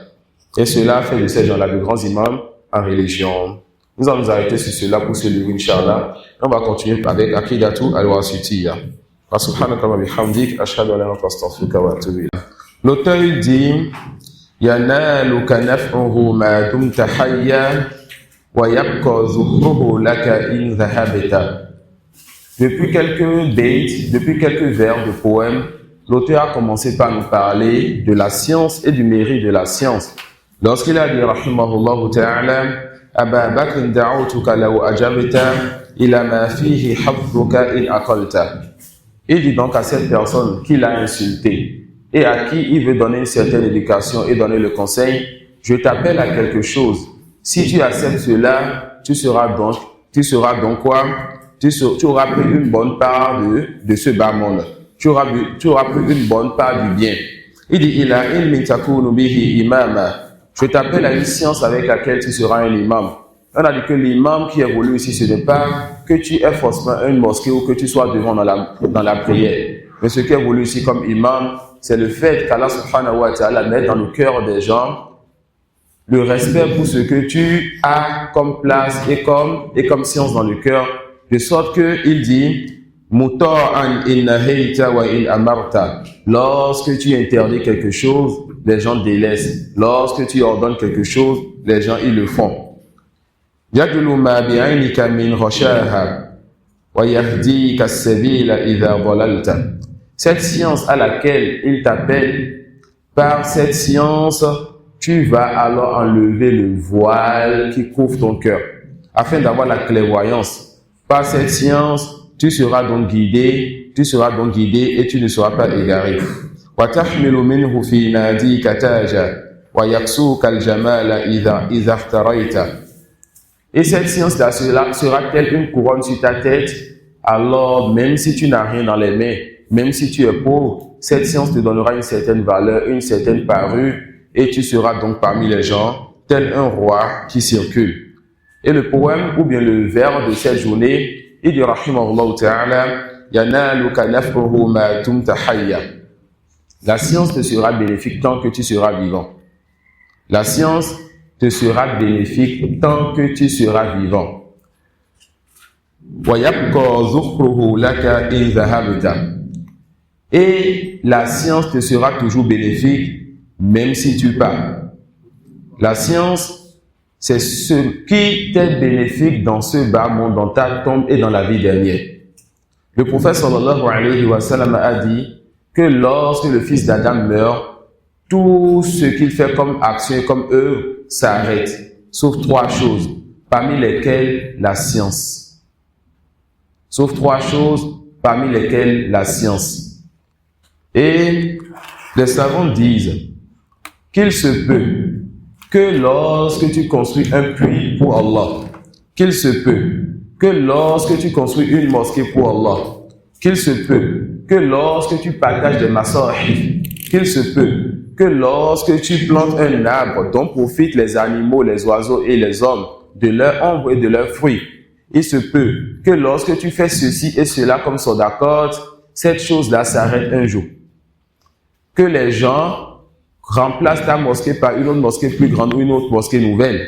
Et cela fait de ces gens-là de grands imams en religion. Nous allons nous arrêter sur cela pour ce livre, Inch'Allah. On va continuer avec Aqidatu al-Wasitiyya. Wa subhanaka wa bihamdik, ashhadu an la ilaha illa anta astaghfiruka wa atubu ilayk. L'auteur dit ينالك نفعه ما دمت حيا ويبقى ظهره لك إن ذهبت. Depuis quelques vers de poèmes, l'auteur a commencé par nous parler de la science et du mérite de la science. Lorsqu'il a dit rahimahullah ta'ala Aba Bakr da'utuka law ajabta ila ma fihi hafzuka in aqalta. Il dit donc à cette personne qu'il a insulté et à qui il veut donner une certaine éducation et donner le conseil, je t'appelle à quelque chose. Si tu acceptes cela, tu seras donc quoi? Tu auras pris une bonne part de ce bas monde. Tu auras pris une bonne part du bien. Il dit, ila ilmi takunu bihi imama. Je t'appelle à une science avec laquelle tu seras un imam. On a dit que l'imam qui est voulu ici, ce n'est pas que tu aies forcément une mosquée ou que tu sois devant dans la prière. Mais ce qui est voulu ici comme imam, c'est le fait qu'Allah subhanahu wa ta'ala mette dans le cœur des gens le respect pour ce que tu as comme place et comme science dans le cœur, de sorte qu'il dit Muta'an in nahayta wa in amarta. Lorsque tu interdis quelque chose, les gens délaissent. Lorsque tu ordonnes quelque chose, les gens ils le font. Yadlu ma bi'aynika min rashaha wa yahdika as-sabila idha dalalta. Cette science à laquelle il t'appelle, par cette science, tu vas alors enlever le voile qui couvre ton cœur, afin d'avoir la clairvoyance. Par cette science, tu seras donc guidé et tu ne seras pas égaré. وَتَحْمِلُ مِنْهُ فِي نَادِيكَ تَاجًا وَيَكْسُوكَ الْجَمَالَ إِذَا اخْتَرَيْتَ. Et cette science-là sera telle une couronne sur ta tête, alors même si tu n'as rien dans les mains, même si tu es pauvre, cette science te donnera une certaine valeur, une certaine parure, et tu seras donc parmi les gens, tel un roi qui circule. Et le poème, ou bien le vers de cette journée, il dit rahimahullah ta'ala, yanaluka naf'uhu ma dumta hayya. La science te sera bénéfique tant que tu seras vivant. La science te sera bénéfique tant que tu seras vivant. Wa yabqa zukhruhu laka in dhahabta. Et la science te sera toujours bénéfique même si tu pars. La science, c'est ce qui t'est bénéfique dans ce bas monde, dans ta tombe et dans la vie dernière. Le prophète sallallahu alayhi wa sallam a dit que lorsque le fils d'Adam meurt, tout ce qu'il fait comme action et comme œuvre s'arrête, sauf trois choses, parmi lesquelles la science. Sauf trois choses, parmi lesquelles la science. Et les savants disent qu'il se peut que lorsque tu construis un puits pour Allah, qu'il se peut que lorsque tu construis une mosquée pour Allah, qu'il se peut que lorsque tu partages des masahif, qu'il se peut que lorsque tu plantes un arbre dont profitent les animaux, les oiseaux et les hommes, de leur ombre et de leurs fruits, il se peut que lorsque tu fais ceci et cela comme sadaqat, cette chose-là s'arrête un jour. Que les gens remplacent ta mosquée par une autre mosquée plus grande ou une autre mosquée nouvelle.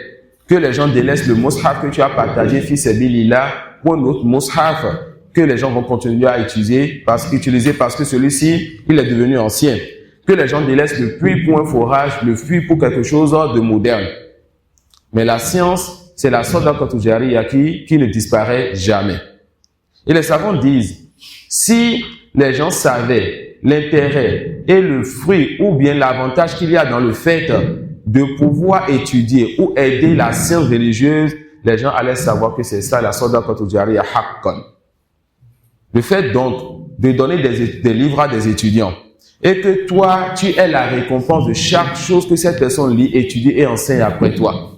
Que les gens délaissent le mushaf que tu as partagé, fi sabilillah, pour un autre mushaf que les gens vont continuer à utiliser parce que celui-ci, il est devenu ancien. Que les gens délaissent le puits pour un forage, le puits pour quelque chose de moderne. Mais la science, c'est la sadaqatul jariya qui ne disparaît jamais. Et les savants disent, si les gens savaient l'intérêt et le fruit ou bien l'avantage qu'il y a dans le fait de pouvoir étudier ou aider la science religieuse, les gens allaient savoir que c'est ça la sadaqatul jariya haqqan. Le fait donc de donner des livres à des étudiants et que toi, tu aies la récompense de chaque chose que cette personne lit, étudie et enseigne après toi.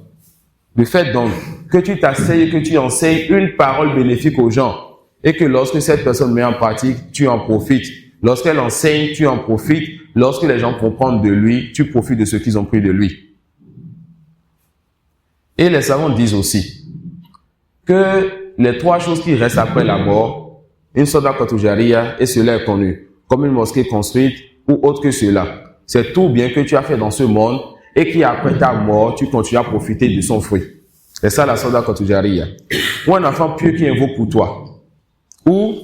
Le fait donc que tu t'asseyes et que tu enseignes une parole bénéfique aux gens et que lorsque cette personne met en pratique, tu en profites. Lorsqu'elle enseigne, tu en profites. Lorsque les gens comprennent de lui, tu profites de ce qu'ils ont pris de lui. Et les savants disent aussi que les trois choses qui restent après la mort, une sadaqatul jariya, et cela est connu, comme une mosquée construite ou autre que cela. C'est tout bien que tu as fait dans ce monde et qui après ta mort, tu continues à profiter de son fruit. C'est ça la sadaqatul jariya. Ou un enfant pieux qui invoque pour toi. Ou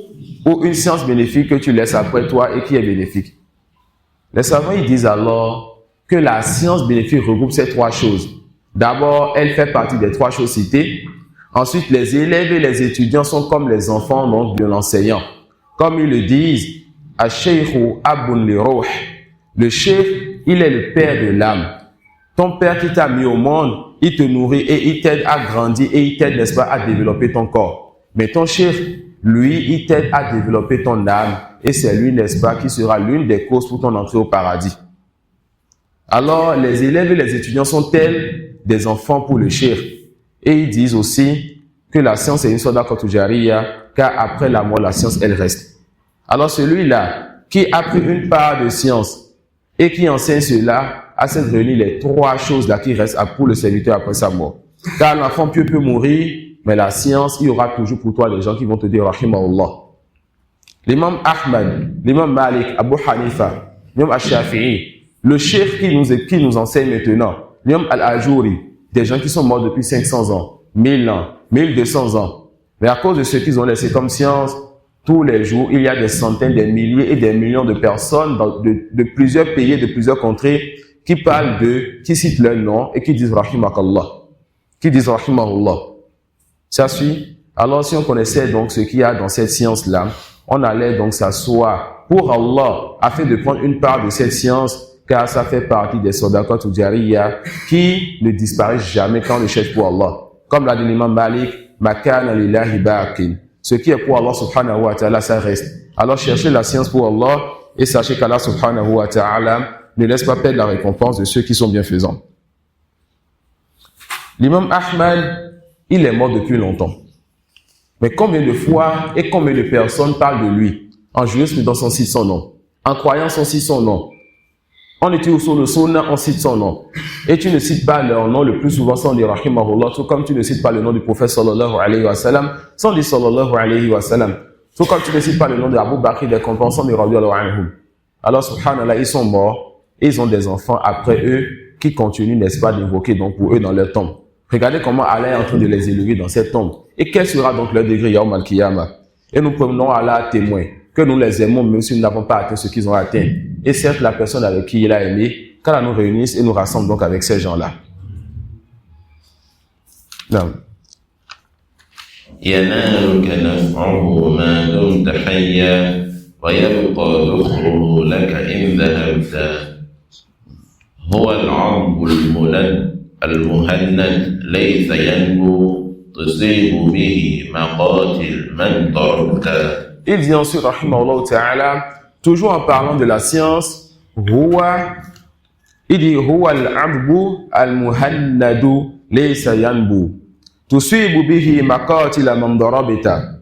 une science bénéfique que tu laisses après toi et qui est bénéfique. Les savants ils disent alors que la science bénéfique regroupe ces trois choses. D'abord, elle fait partie des trois choses citées. Ensuite, les élèves et les étudiants sont comme les enfants donc, de l'enseignant. Comme ils le disent, Ash-Shaykhu Abun li-Ruh. Le cheikh, il est le père de l'âme. Ton père qui t'a mis au monde, il te nourrit et il t'aide à grandir et il t'aide, n'est-ce pas, à développer ton corps. Mais ton cheikh, lui, il t'aide à développer ton âme et c'est lui, n'est-ce pas, qui sera l'une des causes pour ton entrée au paradis. Alors, les élèves et les étudiants sont tels des enfants pour le cheikh. Et ils disent aussi que la science est une sadaqatul jariya, car après la mort, la science, elle reste. Alors celui-là, qui a pris une part de science et qui enseigne cela, a cette réuni les trois choses-là qui restent pour le serviteur après sa mort. Car l'enfant pieux peut mourir, mais la science, il y aura toujours pour toi des gens qui vont te dire rahimahullah. L'imam Ahmad, l'imam Malik, Abu Hanifa, l'imam Ash-Shafi'i, le cheikh qui nous enseigne maintenant, l'imam Al-Ajouri, des gens qui sont morts depuis 500 ans, 1000 ans, 1200 ans. Mais à cause de ce qu'ils ont laissé comme science, tous les jours, il y a des centaines, des milliers et des millions de personnes de plusieurs pays, de plusieurs contrées qui parlent d'eux, qui citent leur nom et qui disent Rahimakallah, qui disent Rahimahullah. Ça suit. Alors si on connaissait donc ce qu'il y a dans cette science-là, on allait donc s'asseoir pour Allah afin de prendre une part de cette science, car ça fait partie des sadaqatul jariya qui ne disparaissent jamais quand on le cherche pour Allah. Comme l'a dit l'imam Malik, makana lillahi baqin. Ce qui est pour Allah subhanahu wa ta'ala, ça reste. Alors cherchez la science pour Allah et sachez qu'Allah subhanahu wa ta'ala ne laisse pas perdre la récompense de ceux qui sont bienfaisants. L'imam Ahmad, il est mort depuis longtemps. Mais combien de fois et combien de personnes parlent de lui? En jurisprudence, on cite son nom. En croyance, on cite son nom. On étudie sur le sunna, on cite son nom. Et tu ne cites pas leur nom le plus souvent sans dire rahimahullah, tout comme tu ne cites pas le nom du prophète sallallahu alayhi wa sallam, sans dire sallallahu alayhi wa sallam. Tout comme tu ne cites pas le nom de Abu Bakr des compagnons sans dire radiyallahu anhum. Alors subhanallah, ils sont morts, et ils ont des enfants après eux qui continuent, n'est-ce pas, d'invoquer donc pour eux dans leur tombe. Regardez comment Allah est en train de les élever dans cette tombe. Et quel sera donc leur degré Yawm al-Qiyamah? Et nous prenons Allah à témoin que nous les aimons même si nous n'avons pas atteint ce qu'ils ont atteint. Et certes, la personne avec qui il a aimé, qu'Allah nous réunisse et nous rassemble donc avec ces gens-là. Non. ينالك نفعه ما دمت حيا ويبقى ذكره لك إن ذهبت هو العرب المهند ليس ينبو تصيب به مقاتل من ضربت. Il dit ensuite, rahimahullah ta'ala, toujours en parlant de la science, huwa Il dit huwa al-'adbu al-muhannadu laysa yanbu tusibu bihi maqatil man darabta.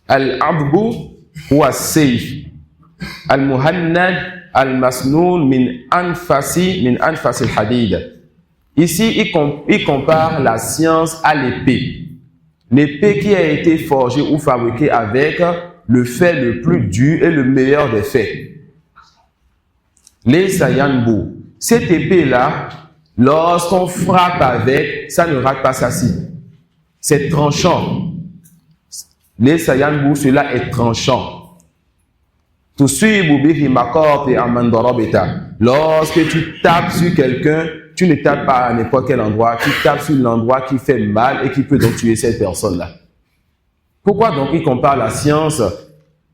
Al-'adbu huwa as-sayf al-muhannad al-masnun min anfasi al-hadid. Ici, il compare la science à l'épée. L'épée qui a été forgée ou fabriquée avec le fer le plus dur et le meilleur des fers. Les sayanbu. Cette épée-là, lorsqu'on frappe avec, ça ne rate pas sa cible. C'est tranchant. Les sayanbu, cela est tranchant. Lorsque tu tapes sur quelqu'un, tu ne tapes pas à n'importe quel endroit, tu tapes sur l'endroit qui fait mal et qui peut donc tuer cette personne-là. Pourquoi donc il compare la science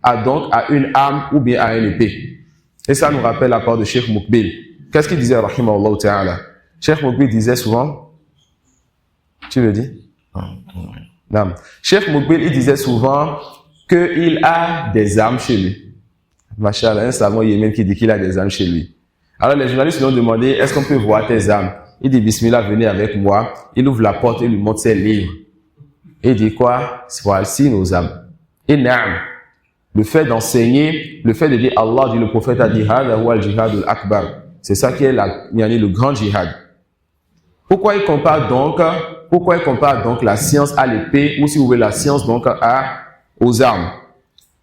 à une arme ou bien à une épée? Et ça nous rappelle la part de Cheikh Moukbil. Qu'est-ce qu'il disait, rahimahullah ta'ala? Cheikh Moukbil disait souvent, tu le dis? Non. Cheikh Moukbil, il disait souvent qu'il a des armes chez lui. Machallah, un savant yémen qui dit qu'il a des armes chez lui. Alors les journalistes lui ont demandé, est-ce qu'on peut voir tes armes? Il dit, Bismillah, venez avec moi. Il ouvre la porte et lui montre ses livres. Et il dit quoi? Voici nos armes. Et na'am. Le fait d'enseigner, le fait de dire Allah, dit le prophète a dit, Hada huwa al-jihad al-akbar. C'est ça qui est le grand djihad. Pourquoi il compare donc la science à l'épée, ou si vous voulez la science donc aux armes?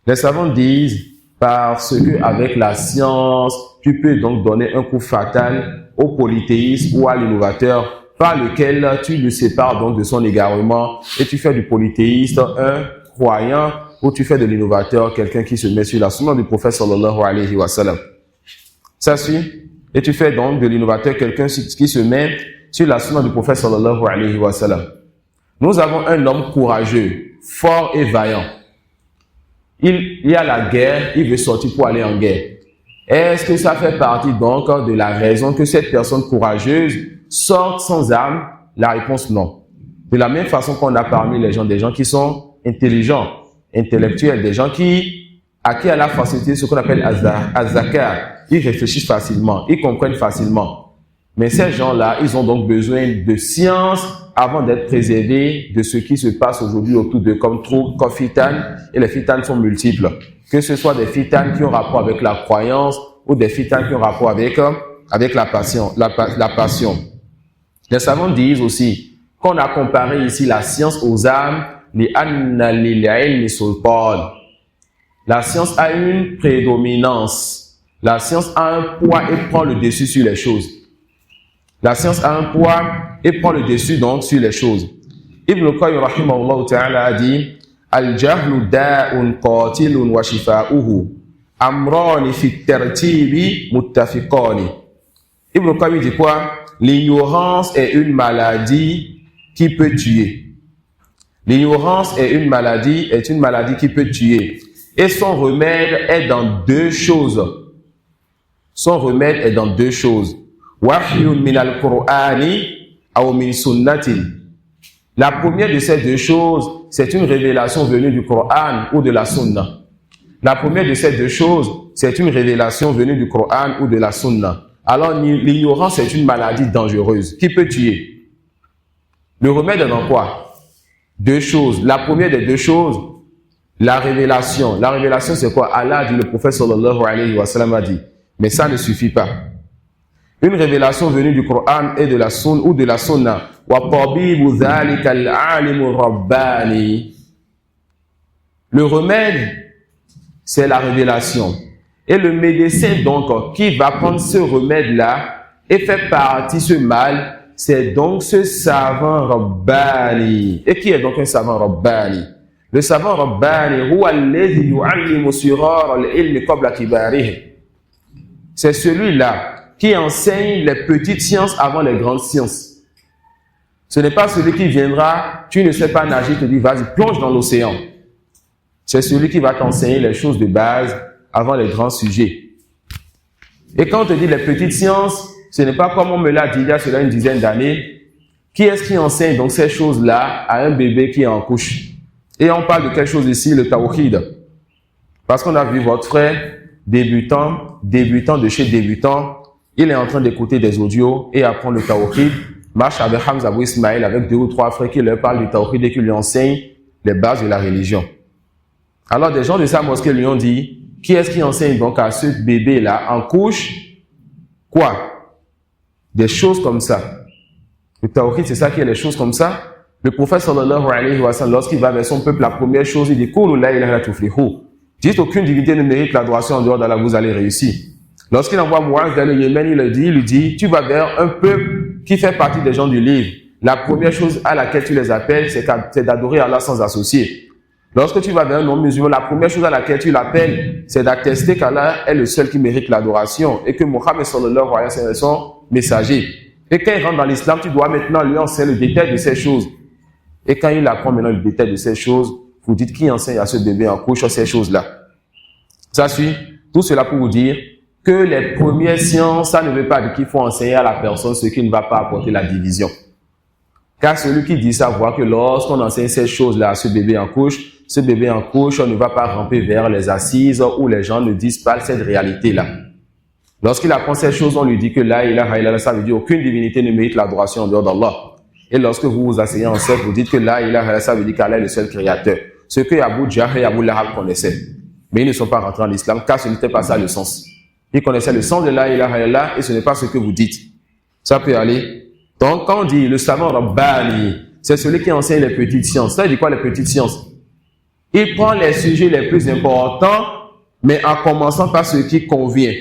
Les savants disent, parce que avec la science, tu peux donc donner un coup fatal au polythéisme ou à l'innovateur par lequel tu le sépares donc de son égarement et tu fais du polythéiste un croyant ou tu fais de l'innovateur quelqu'un qui se met sur la sunna du prophète sallallahu alayhi wa sallam. Ça suit? Et tu fais donc de l'innovateur quelqu'un qui se met sur la sunna du prophète sallallahu alayhi wa sallam. Nous avons un homme courageux, fort et vaillant. Il y a la guerre, il veut sortir pour aller en guerre. Est-ce que ça fait partie donc de la raison que cette personne courageuse sorte sans armes? La réponse non. De la même façon qu'on a parmi les gens des gens qui sont intelligents, intellectuels, des gens à qui a la facilité, ce qu'on appelle az-zakar. Ils réfléchissent facilement, ils comprennent facilement. Mais ces gens-là, ils ont donc besoin de science avant d'être préservés de ce qui se passe aujourd'hui autour d'eux comme fitanes, et les fitanes sont multiples. Que ce soit des fitanes qui ont rapport avec la croyance ou des fitanes qui ont rapport avec la passion. Les savants disent aussi qu'on a comparé ici la science aux armes, la science a une prédominance. La science a un poids et prend le dessus sur les choses. La science a un poids et prend le dessus donc sur les choses. Ibn Qayyim rahimahullah ta'ala a dit Al-jahlu da'un qatilun wa shifa'uhu amrani fi tartibi muttafiqani. Ibn Qayyim dit quoi? L'ignorance est une maladie qui peut tuer. L'ignorance est une maladie qui peut tuer. Et son remède est dans deux choses. Son remède est dans deux choses. Wahyun min al-Qur'ani aw min sunnatin. La première de ces deux choses, c'est une révélation venue du Coran ou de la Sunna. La première de ces deux choses, c'est une révélation venue du Coran ou de la Sunna. Alors, l'ignorance est une maladie dangereuse qui peut tuer. Le remède est dans quoi? Deux choses. La première des deux choses, la révélation. La révélation, c'est quoi? Allah dit, le prophète sallallahu alayhi wa sallam a dit. Mais ça ne suffit pas. Une révélation venue du Coran et de la Sunna ou de la Sunna. Le remède, c'est la révélation. Et le médecin, donc, qui va prendre ce remède-là et faire partie ce mal, c'est donc ce savant Rabbani. Et qui est donc un savant Rabbani? Le savant Rabbani, c'est celui-là qui enseigne les petites sciences avant les grandes sciences. Ce n'est pas celui qui viendra, tu ne sais pas nager, te dit, vas-y, plonge dans l'océan. C'est celui qui va t'enseigner les choses de base avant les grands sujets. Et quand on te dit les petites sciences, ce n'est pas comme on me l'a dit il y a cela une dizaine d'années. Qui est-ce qui enseigne donc ces choses-là à un bébé qui est en couche? Et on parle de quelque chose ici, le tawhid. Parce qu'on a vu votre frère, débutant de chez débutant, il est en train d'écouter des audios et apprend le tawhid, marche avec Hamza Abou Ismail, avec 2 ou 3 frères qui leur parlent du tawhid et qui lui enseignent les bases de la religion. Alors des gens de sa mosquée lui ont dit, qui est-ce qui enseigne donc à ce bébé-là en couche? Quoi? Des choses comme ça. Le tawhid, c'est ça qui est les choses comme ça. Le prophète sallallahu alayhi wa sallam, lorsqu'il va vers son peuple, la première chose, il dit, Qulu la ilaha illa tuflihu. Dites aucune divinité ne mérite l'adoration en dehors d'Allah, vous allez réussir. Lorsqu'il envoie Mu'adh vers le Yémen, il lui dit, tu vas vers un peuple qui fait partie des gens du livre. La première chose à laquelle tu les appelles, c'est d'adorer Allah sans associer. Lorsque tu vas vers un non-musulman, la première chose à laquelle tu l'appelles, c'est d'attester qu'Allah est le seul qui mérite l'adoration et que Muhammad sallallahu alayhi wa sallam est son messager. Et quand il rentre dans l'islam, tu dois maintenant lui enseigner le détail de ces choses. Et quand il apprend maintenant le détail de ces choses, vous dites qui enseigne à ce bébé en couche ces choses-là. Ça suit. Tout cela pour vous dire que les premières sciences, ça ne veut pas dire qu'il faut enseigner à la personne ce qui ne va pas apporter la division. Car celui qui dit ça voit que lorsqu'on enseigne ces choses-là à ce bébé en couche, on ne va pas ramper vers les assises où les gens ne disent pas cette réalité-là. Lorsqu'il apprend ces choses, on lui dit que la ilaha illallah, ça veut dire aucune divinité ne mérite l'adoration en dehors d'Allah. Et lorsque vous vous asseyez en cercle, vous dites que la ilaha illallah, ça veut dire qu'Allah est le seul créateur. Ce que Abu Jahl et Abu Lahab connaissaient. Mais ils ne sont pas rentrés en islam car ce n'était pas ça le sens. Ils connaissaient le sens de la ilaha illallah et ce n'est pas ce que vous dites. Ça peut aller. Donc quand on dit le savant Rabbani, c'est celui qui enseigne les petites sciences. Ça dit quoi les petites sciences? Il prend les sujets les plus importants, mais en commençant par ce qui convient.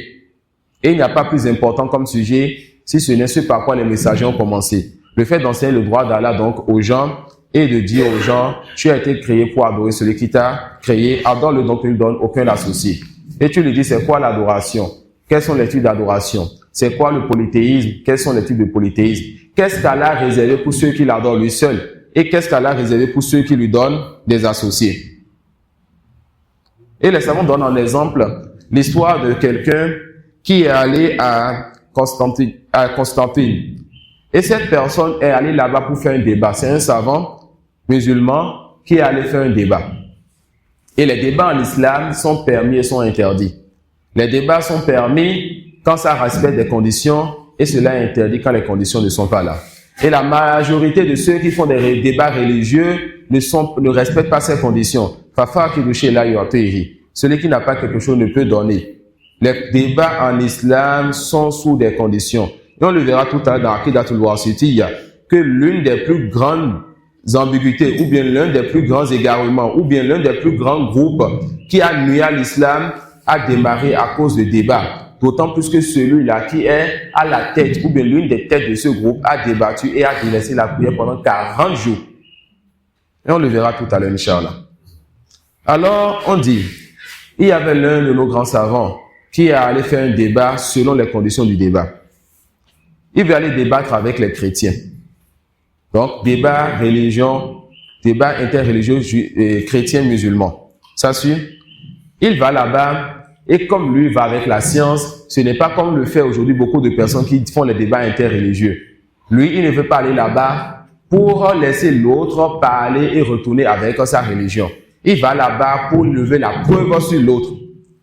Et il n'y a pas plus important comme sujet si ce n'est ce par quoi les messagers ont commencé. Le fait d'enseigner le droit d'Allah donc aux gens et de dire aux gens, tu as été créé pour adorer celui qui t'a créé, adore-le donc tu ne lui donnes aucun associé. Et tu lui dis c'est quoi l'adoration? Quels sont les types d'adoration? C'est quoi le polythéisme? Quels sont les types de polythéisme? Qu'est-ce qu'Allah a réservé pour ceux qui l'adorent lui seul? Et qu'est-ce qu'Allah a réservé pour ceux qui lui donnent des associés? Et les savants donnent en exemple l'histoire de quelqu'un qui est allé à Constantine. Et cette personne est allée là-bas pour faire un débat. C'est un savant musulman qui est allé faire un débat. Et les débats en islam sont permis et sont interdits. Les débats sont permis quand ça respecte des conditions et cela est interdit quand les conditions ne sont pas là. Et la majorité de ceux qui font des débats religieux ne respectent pas ces conditions. Celui qui n'a pas quelque chose ne peut donner. Les débats en islam sont sous des conditions. Et on le verra tout à l'heure dans Aqidatul Wasitiyya que l'une des plus grandes ambiguïtés ou bien l'un des plus grands égarements ou bien l'un des plus grands groupes qui a nuit à l'islam a démarré à cause de débats. D'autant plus que celui-là qui est à la tête ou bien l'une des têtes de ce groupe a débattu et a délaissé la prière pendant 40 jours. Et on le verra tout à l'heure, Inch'Allah. Alors, on dit, il y avait l'un de nos grands savants qui est allé faire un débat selon les conditions du débat. Il veut aller débattre avec les chrétiens. Donc, débat religion, débat interreligieux chrétien musulman. Ça suit? Il va là-bas et comme lui va avec la science, ce n'est pas comme le fait aujourd'hui beaucoup de personnes qui font les débats interreligieux. Lui, il ne veut pas aller là-bas pour laisser l'autre parler et retourner avec sa religion. Il va là-bas pour lever la preuve sur l'autre.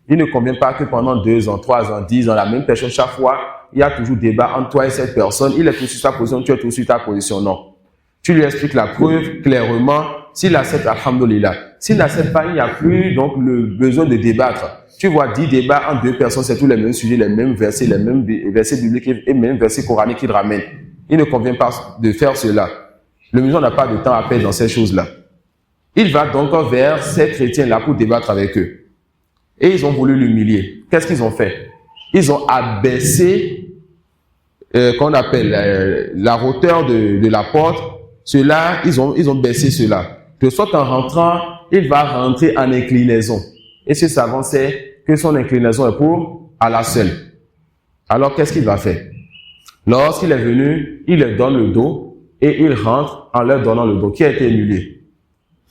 Il ne convient pas que pendant 2 ans, 3 ans, 10 ans, la même personne, chaque fois, il y a toujours débat entre toi et cette personne. Il est tout sur sa position, tu es tout sur ta position. Non. Tu lui expliques la preuve clairement. S'il accepte, alhamdoulilah. S'il n'accepte pas, il n'y a plus donc le besoin de débattre. Tu vois 10 débats entre 2 personnes, c'est tous les mêmes sujets, les mêmes versets bibliques et même versets coraniques qu'ils ramènent. Il ne convient pas de faire cela. Le musulman n'a pas de temps à perdre dans ces choses-là. Il va donc vers ces chrétiens-là pour débattre avec eux. Et ils ont voulu l'humilier. Qu'est-ce qu'ils ont fait? Ils ont abaissé, qu'on appelle la hauteur de la porte. Cela, ils ont baissé cela. De sorte qu'en rentrant, il va rentrer en inclinaison. Et ce savant sait que son inclinaison est pour Allah seul. Alors, qu'est-ce qu'il va faire? Lorsqu'il est venu, il leur donne le dos et il rentre en leur donnant le dos qui a été humilié.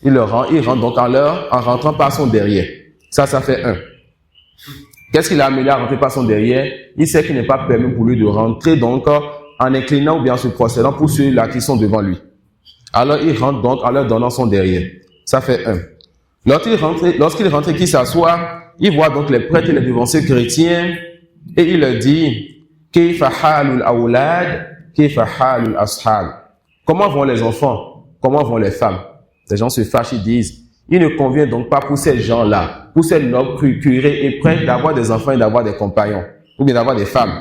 Il rentre donc en rentrant par son derrière. Ça fait 1. Qu'est-ce qu'il a amené à rentrer par son derrière? Il sait qu'il n'est pas permis pour lui de rentrer donc en inclinant ou bien en se procédant pour ceux-là qui sont devant lui. Alors il rentre donc en leur donnant son derrière. Ça fait 1. Lorsqu'il rentre et qu'il s'assoit, il voit donc les prêtres et les devanciers chrétiens et il leur dit, كيف حال الأولاد كيف حال الأصحاب. Comment vont les enfants? Comment vont les femmes? Les gens se fâchent, ils disent, il ne convient donc pas pour ces gens-là, pour ces nobles curés et prêtres d'avoir des enfants et d'avoir des compagnons, ou bien d'avoir des femmes.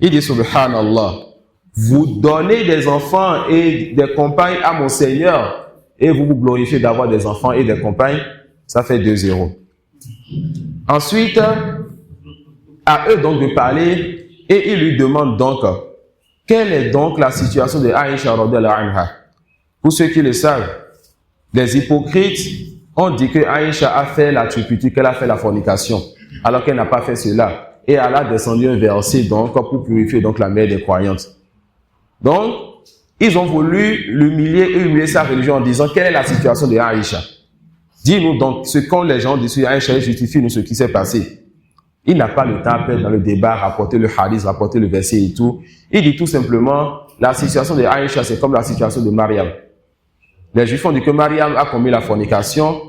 Il dit, subhanallah, vous donnez des enfants et des compagnes à mon Seigneur et vous vous glorifiez d'avoir des enfants et des compagnes, ça fait 2-0. Ensuite, à eux donc de parler et ils lui demandent donc quelle est donc la situation de Aïcha radhiyallahu anha. Pour ceux qui le savent, les hypocrites ont dit que Aïcha a fait la turpitude, qu'elle a fait la fornication, alors qu'elle n'a pas fait cela. Et Allah a descendu un verset donc pour purifier donc la mère des croyantes. Donc, ils ont voulu l'humilier et humilier sa religion en disant quelle est la situation de Aïcha. Dis-nous donc ce qu'ont les gens dit sur Aïcha et justifie-nous ce qui s'est passé. Il n'a pas le temps après dans le débat, rapporter le hadith, rapporter le verset et tout. Il dit tout simplement, la situation de Aïcha, c'est comme la situation de Mariam. Les Juifs ont dit que Mariam a commis la fornication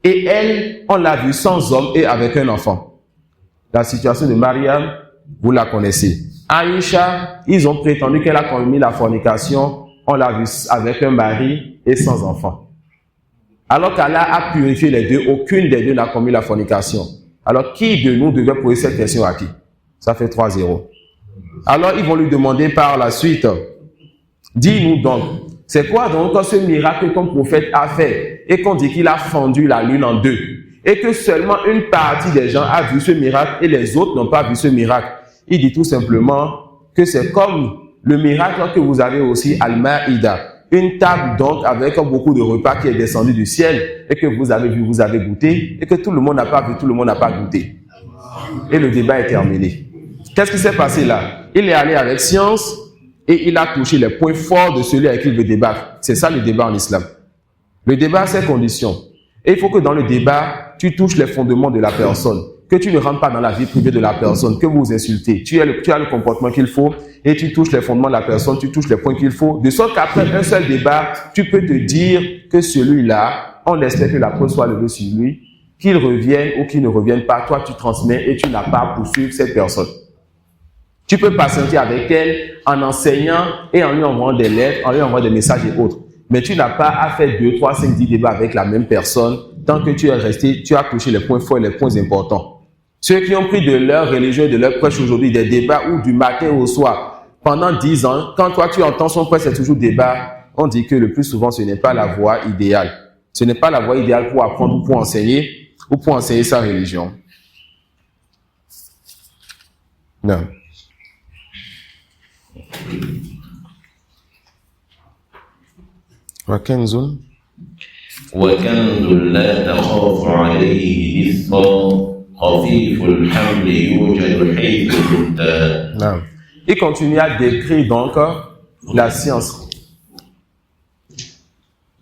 et elle, on l'a vue sans homme et avec un enfant. La situation de Mariam, vous la connaissez. Aïcha, ils ont prétendu qu'elle a commis la fornication, on l'a vue avec un mari et sans enfant. Alors qu'Allah a purifié les deux, aucune des deux n'a commis la fornication. Alors, qui de nous devait poser cette question à qui? Ça fait 3-0. Alors, ils vont lui demander par la suite, dis-nous donc, c'est quoi donc ce miracle que ton prophète a fait et qu'on dit qu'il a fendu la lune en deux et que seulement une partie des gens a vu ce miracle et les autres n'ont pas vu ce miracle? Il dit tout simplement que c'est comme le miracle que vous avez aussi Al-Ma'ida. Une table donc avec beaucoup de repas qui est descendu du ciel et que vous avez vu, vous avez goûté et que tout le monde n'a pas vu, tout le monde n'a pas goûté. Et le débat est terminé. Qu'est-ce qui s'est passé là? Il est allé avec science et il a touché les points forts de celui avec qui il veut débattre. C'est ça le débat en islam. Le débat a ses conditions. Et il faut que dans le débat, tu touches les fondements de la personne. Que tu ne rentres pas dans la vie privée de la personne, que vous insultez. Tu as le comportement qu'il faut et tu touches les fondements de la personne, tu touches les points qu'il faut. De sorte qu'après un seul débat, tu peux te dire que celui-là, on espère que la preuve soit levée sur lui, qu'il revienne ou qu'il ne revienne pas. Toi, tu transmets et tu n'as pas à poursuivre cette personne. Tu peux patienter avec elle en enseignant et en lui envoyant des lettres, en lui envoyant des messages et autres. Mais tu n'as pas à faire 2, 3, 5, 10 débats avec la même personne tant que tu es resté, tu as touché les points forts et les points importants. Ceux qui ont pris de leur religion et de leur prêche aujourd'hui des débats où du matin au soir, pendant 10 ans, quand toi tu entends son prêche, c'est toujours débat, on dit que le plus souvent ce n'est pas la voie idéale. Ce n'est pas la voie idéale pour apprendre ou pour enseigner sa religion. Non. وكنز لا تخاف عليه إثما خفيف الحمل يوجد حيث كنت. Non. Il continue à décrire donc la science.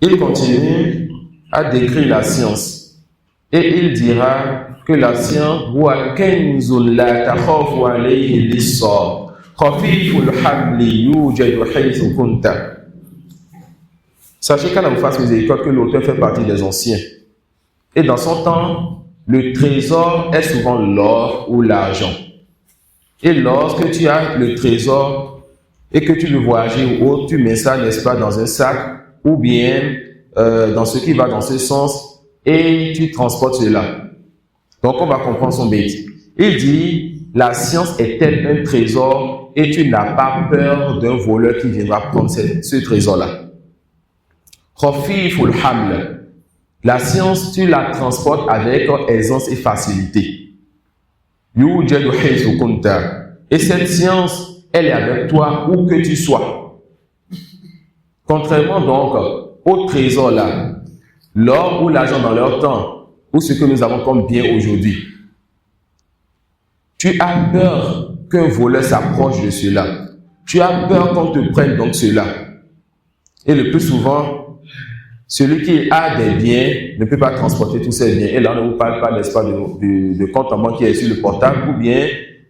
Il continue à décrire la science. Et il dira que la science huwa kanzun la takhafu alayhi lis-sa khafiful hamli yujadu haythu kunta. Sachez qu'Allah vous fasse miséricorde que l'auteur fait partie des anciens. Et dans son temps, le trésor est souvent l'or ou l'argent. Et lorsque tu as le trésor et que tu veux voyager ou autre, tu mets ça, n'est-ce pas, dans un sac ou bien dans ce qui va dans ce sens et tu transportes cela. Donc on va comprendre son bête. Il dit, la science est-elle un trésor et tu n'as pas peur d'un voleur qui viendra prendre ce trésor-là. Khafiful haml. La science, tu la transportes avec aisance et facilité. Yujadu haythu kunta. Et cette science, elle est avec toi où que tu sois. Contrairement donc au trésor là, l'or ou l'argent dans leur temps, ou ce que nous avons comme bien aujourd'hui. Tu as peur qu'un voleur s'approche de cela. Tu as peur qu'on te prenne donc cela. Et le plus souvent, celui qui a des biens ne peut pas transporter tous ses biens. Et là, on ne vous parle pas, n'est-ce pas, de compte en banque qui est sur le portable ou bien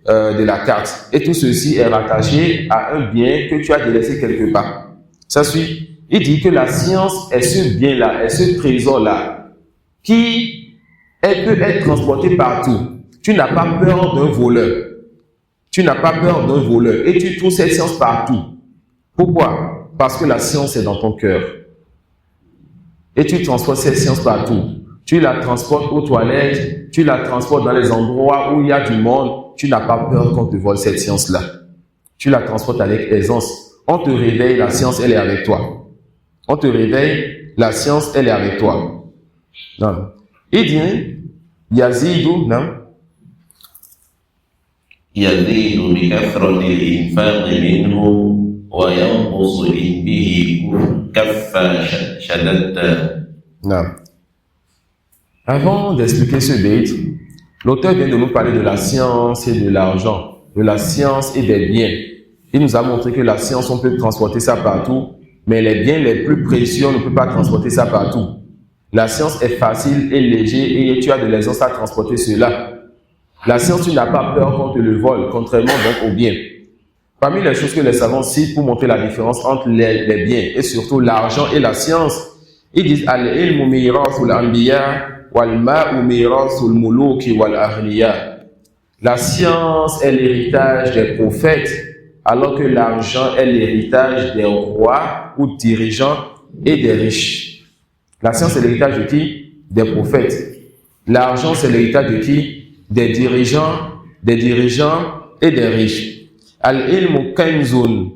de la carte. Et tout ceci est rattaché à un bien que tu as délaissé quelque part. Ça suit. Il dit que la science est ce bien-là, est ce trésor-là, qui peut être transporté partout. Tu n'as pas peur d'un voleur. Tu n'as pas peur d'un voleur et tu trouves cette science partout. Pourquoi? Parce que la science est dans ton cœur. Et tu transportes cette science partout. Tu la transportes aux toilettes, tu la transportes dans les endroits où il y a du monde. Tu n'as pas peur qu'on te vole cette science-là. Tu la transportes avec aisance. On te réveille, la science, elle est avec toi. On te réveille, la science, elle est avec toi. Non. Il dit, Yazidou, non? يزيد بكثرة الإنفاق منه وينقص إن به كف شددت. Non. Avant d'expliquer ce bait, l'auteur vient de nous parler de la science et de l'argent, de la science et des biens. Il nous a montré que la science, on peut transporter ça partout, mais les biens les plus précieux, on ne peut pas transporter ça partout. La science est facile et léger et tu as de l'aisance à transporter cela. La science, tu n'as pas peur qu'on te le vole, contrairement donc aux biens. Parmi les choses que les savants citent pour montrer la différence entre les biens et surtout l'argent et la science, ils disent « Al-ilmu mirathul anbiya wal-ma'u mirathul muluki wal-aghniya » La science est l'héritage des prophètes, alors que l'argent est l'héritage des rois ou dirigeants et des riches. La science est l'héritage de qui? Des prophètes. L'argent, c'est l'héritage de qui? Des dirigeants et des riches. Al-ilmu kanzun.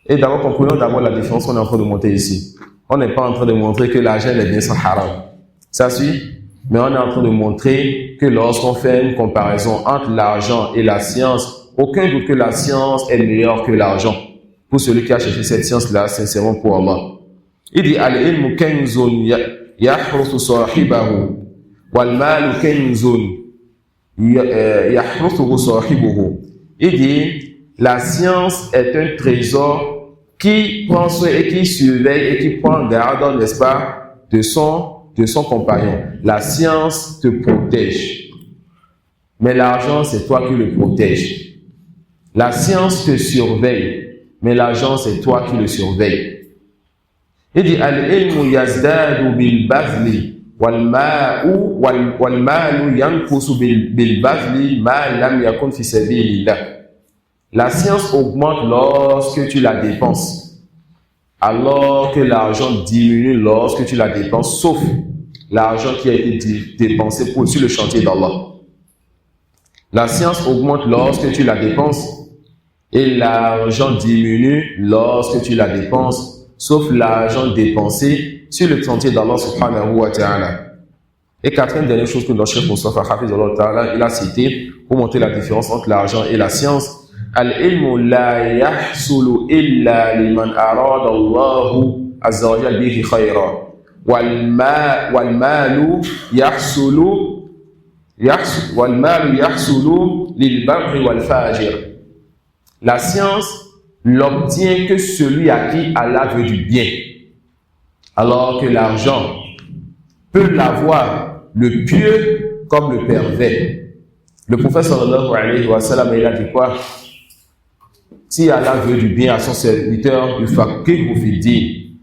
Et d'abord, comprenons d'abord la différence qu'on est en train de monter ici. On n'est pas en train de montrer que l'argent est bien sans haram. Ça suit? Mais on est en train de montrer que lorsqu'on fait une comparaison entre l'argent et la science, aucun doute que la science est meilleure que l'argent. Pour celui qui a cherché cette science-là, sincèrement pour Allah. Il dit al-ilmu kanzun yahrusu sahibahu wal malu kanzun yahrusuhu sahibuhu. Il dit la science est un trésor qui prend soin et qui surveille et qui prend garde, n'est-ce pas, de son compagnon. La science te protège. Mais l'argent, c'est toi qui le protèges. La science te surveille, mais l'argent, c'est toi qui le surveille. Il dit al-ilmu yazdadu bil-bazli wal-malu yanqusu bil-bazli ma lam yakun fi sabilillah. La science augmente lorsque tu la dépenses, alors que l'argent diminue lorsque tu la dépenses, sauf l'argent qui a été dépensé sur le chantier d'Allah. La science augmente lorsque tu la dépenses et l'argent diminue lorsque tu la dépenses, sauf l'argent dépensé sur le chantier d'Allah subhanahu wa ta'ala. Et quatrième dernière chose que notre chef Mustafa Hafiz Allah ta'ala, il a cité pour montrer la différence entre l'argent et la science. Al-ilmu la yahsulu illa liman arada Allahu azza wa jalla bihi khayra. Wal-malu yahsulu lil-barri wal-fajir. La science l'obtient que celui à qui Allah veut du bien. Alors que l'argent peut l'avoir le pieux comme le pervers. Le prophète sallallahu alayhi wa sallam, il a dit quoi? Si Allah veut du bien à son serviteur,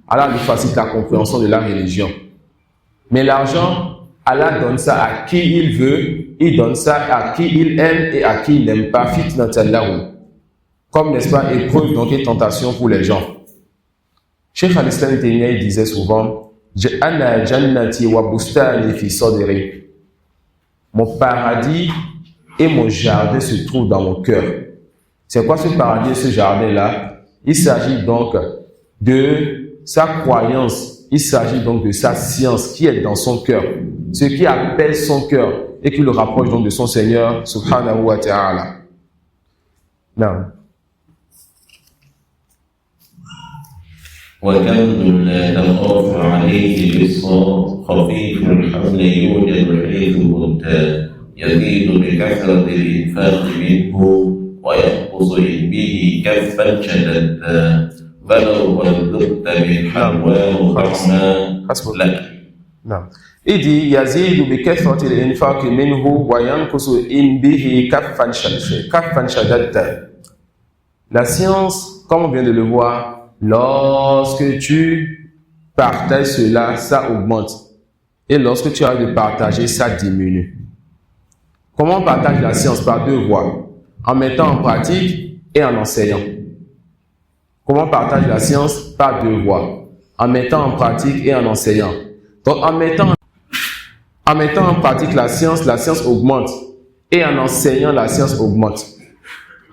Allah lui facilite la compréhension de la religion. Mais l'argent, Allah donne ça à qui il veut, il donne ça à qui il aime et à qui il n'aime pas. Comme, n'est-ce pas, épreuve, donc et tentation pour les gens. Cheikh al-Islam il disait souvent, Ana jannati wa bustani fi sadri. Mon paradis et mon jardin se trouvent dans mon cœur. C'est quoi ce paradis et ce jardin-là? Il s'agit donc de sa croyance, il s'agit donc de sa science qui est dans son cœur, ce qui appelle son cœur et qui le rapproche donc de son Seigneur, subhanahu wa ta'ala. Non. وكنز لا تخاف عليه لصا خفيف الحمل يوجد حيث ممتاز يزيد بكثرة الإنفاق منه وينقص إن به كفا شددا فلو وزدت من حلوان طعما لك. نعم. Il dit يزيد بكثرة الإنفاق منه وينقص إن به كفا شددا. La science, comme on vient de le voir, lorsque tu partages cela, ça augmente. Et lorsque tu arrêtes de partager, ça diminue. Comment on partage la science? Par deux voies. en mettant en pratique et en enseignant. Comment on partage la science? Par deux voies. En mettant en pratique et en enseignant. Donc, en mettant en pratique la science augmente. Et en enseignant, la science augmente.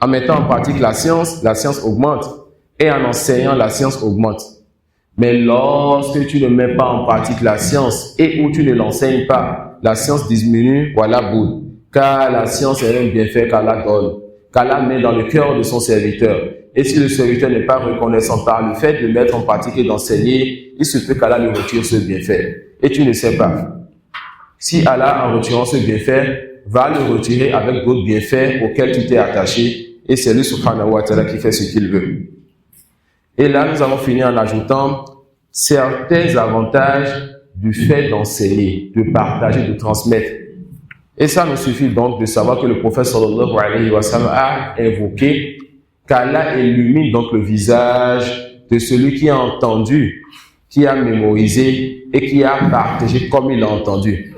En mettant en pratique la science augmente. Et en enseignant, la science augmente. Mais lorsque tu ne mets pas en pratique la science et où tu ne l'enseignes pas, la science diminue, voilà boule. Car la science est un bienfait qu'Allah donne, qu'Allah met dans le cœur de son serviteur. Et si le serviteur n'est pas reconnaissant par le fait de mettre en pratique et d'enseigner, il se peut qu'Allah lui retire ce bienfait. Et tu ne sais pas. Si Allah, en retirant ce bienfait, va le retirer avec d'autres bienfaits auxquels tu t'es attaché, et c'est lui, subhanahu wa ta'ala, qui fait ce qu'il veut. Et là, nous avons fini en ajoutant certains avantages du fait d'enseigner, de partager, de transmettre. Et ça nous suffit donc de savoir que le prophète sallallahu alayhi wa sallam a invoqué qu'Allah illumine donc le visage de celui qui a entendu, qui a mémorisé et qui a partagé comme il a entendu.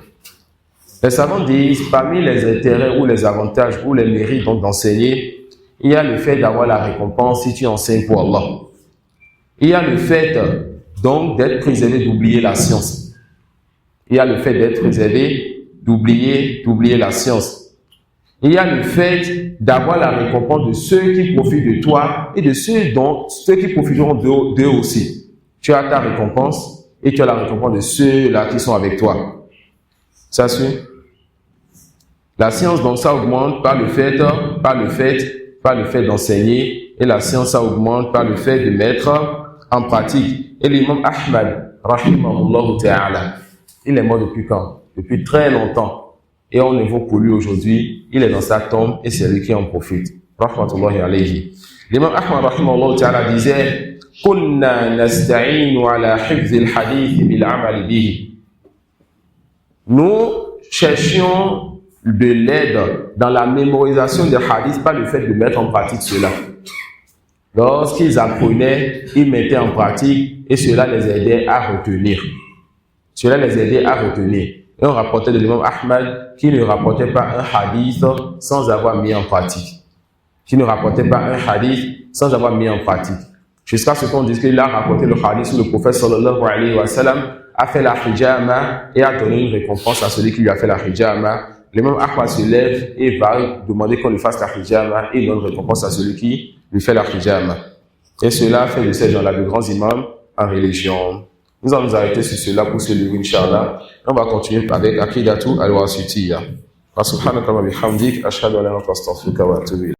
Les savants disent, parmi les intérêts ou les avantages ou les mérites donc d'enseigner, il y a le fait d'avoir la récompense si tu enseignes pour Allah. Il y a le fait donc d'être préservé d'oublier la science. Il y a le fait d'être préservé d'oublier la science. Il y a le fait d'avoir la récompense de ceux qui profitent de toi et de ceux qui profiteront d'eux aussi. Tu as ta récompense et tu as la récompense de ceux-là qui sont avec toi. Ça suit? La science, donc, ça augmente par le fait d'enseigner, et la science, ça augmente par le fait de mettre en pratique. Et l'imam Ahmad, rahimahullah ta'ala, il est mort depuis quand? Depuis très longtemps. Et on évoque pour lui aujourd'hui, il est dans sa tombe et c'est lui qui en profite. Rahmatullahi alayhi. L'imam Ahmad, rahimahullah ta'ala, disait, Kunna nasta'inu ala hifzil hadith bil amal bihi. Nous cherchions de l'aide dans la mémorisation des hadiths, pas le fait de mettre en pratique cela. Lorsqu'ils apprenaient, ils mettaient en pratique et cela les aidait à retenir. Et on rapportait de l'imam Ahmad qui ne rapportait pas un hadith sans avoir mis en pratique. Jusqu'à ce qu'on dise qu'il a rapporté le hadith où le prophète sallallahu alayhi wa sallam a fait la hijama et a donné une récompense à celui qui lui a fait la hijama. L'imam Ahmad se lève et va demander qu'on lui fasse la hijama et donne récompense à celui qui lui fait la hijama. Et cela fait de ces gens-là de grands imams en religion. Nous allons nous arrêter sur cela pour ce livre, Inch'Allah. On va continuer avec Aqidatu al-Wasitiyya. Subhanaka wa bihamdik, ashhadu an la ilaha illa anta astaghfiruka wa atubu ilayk.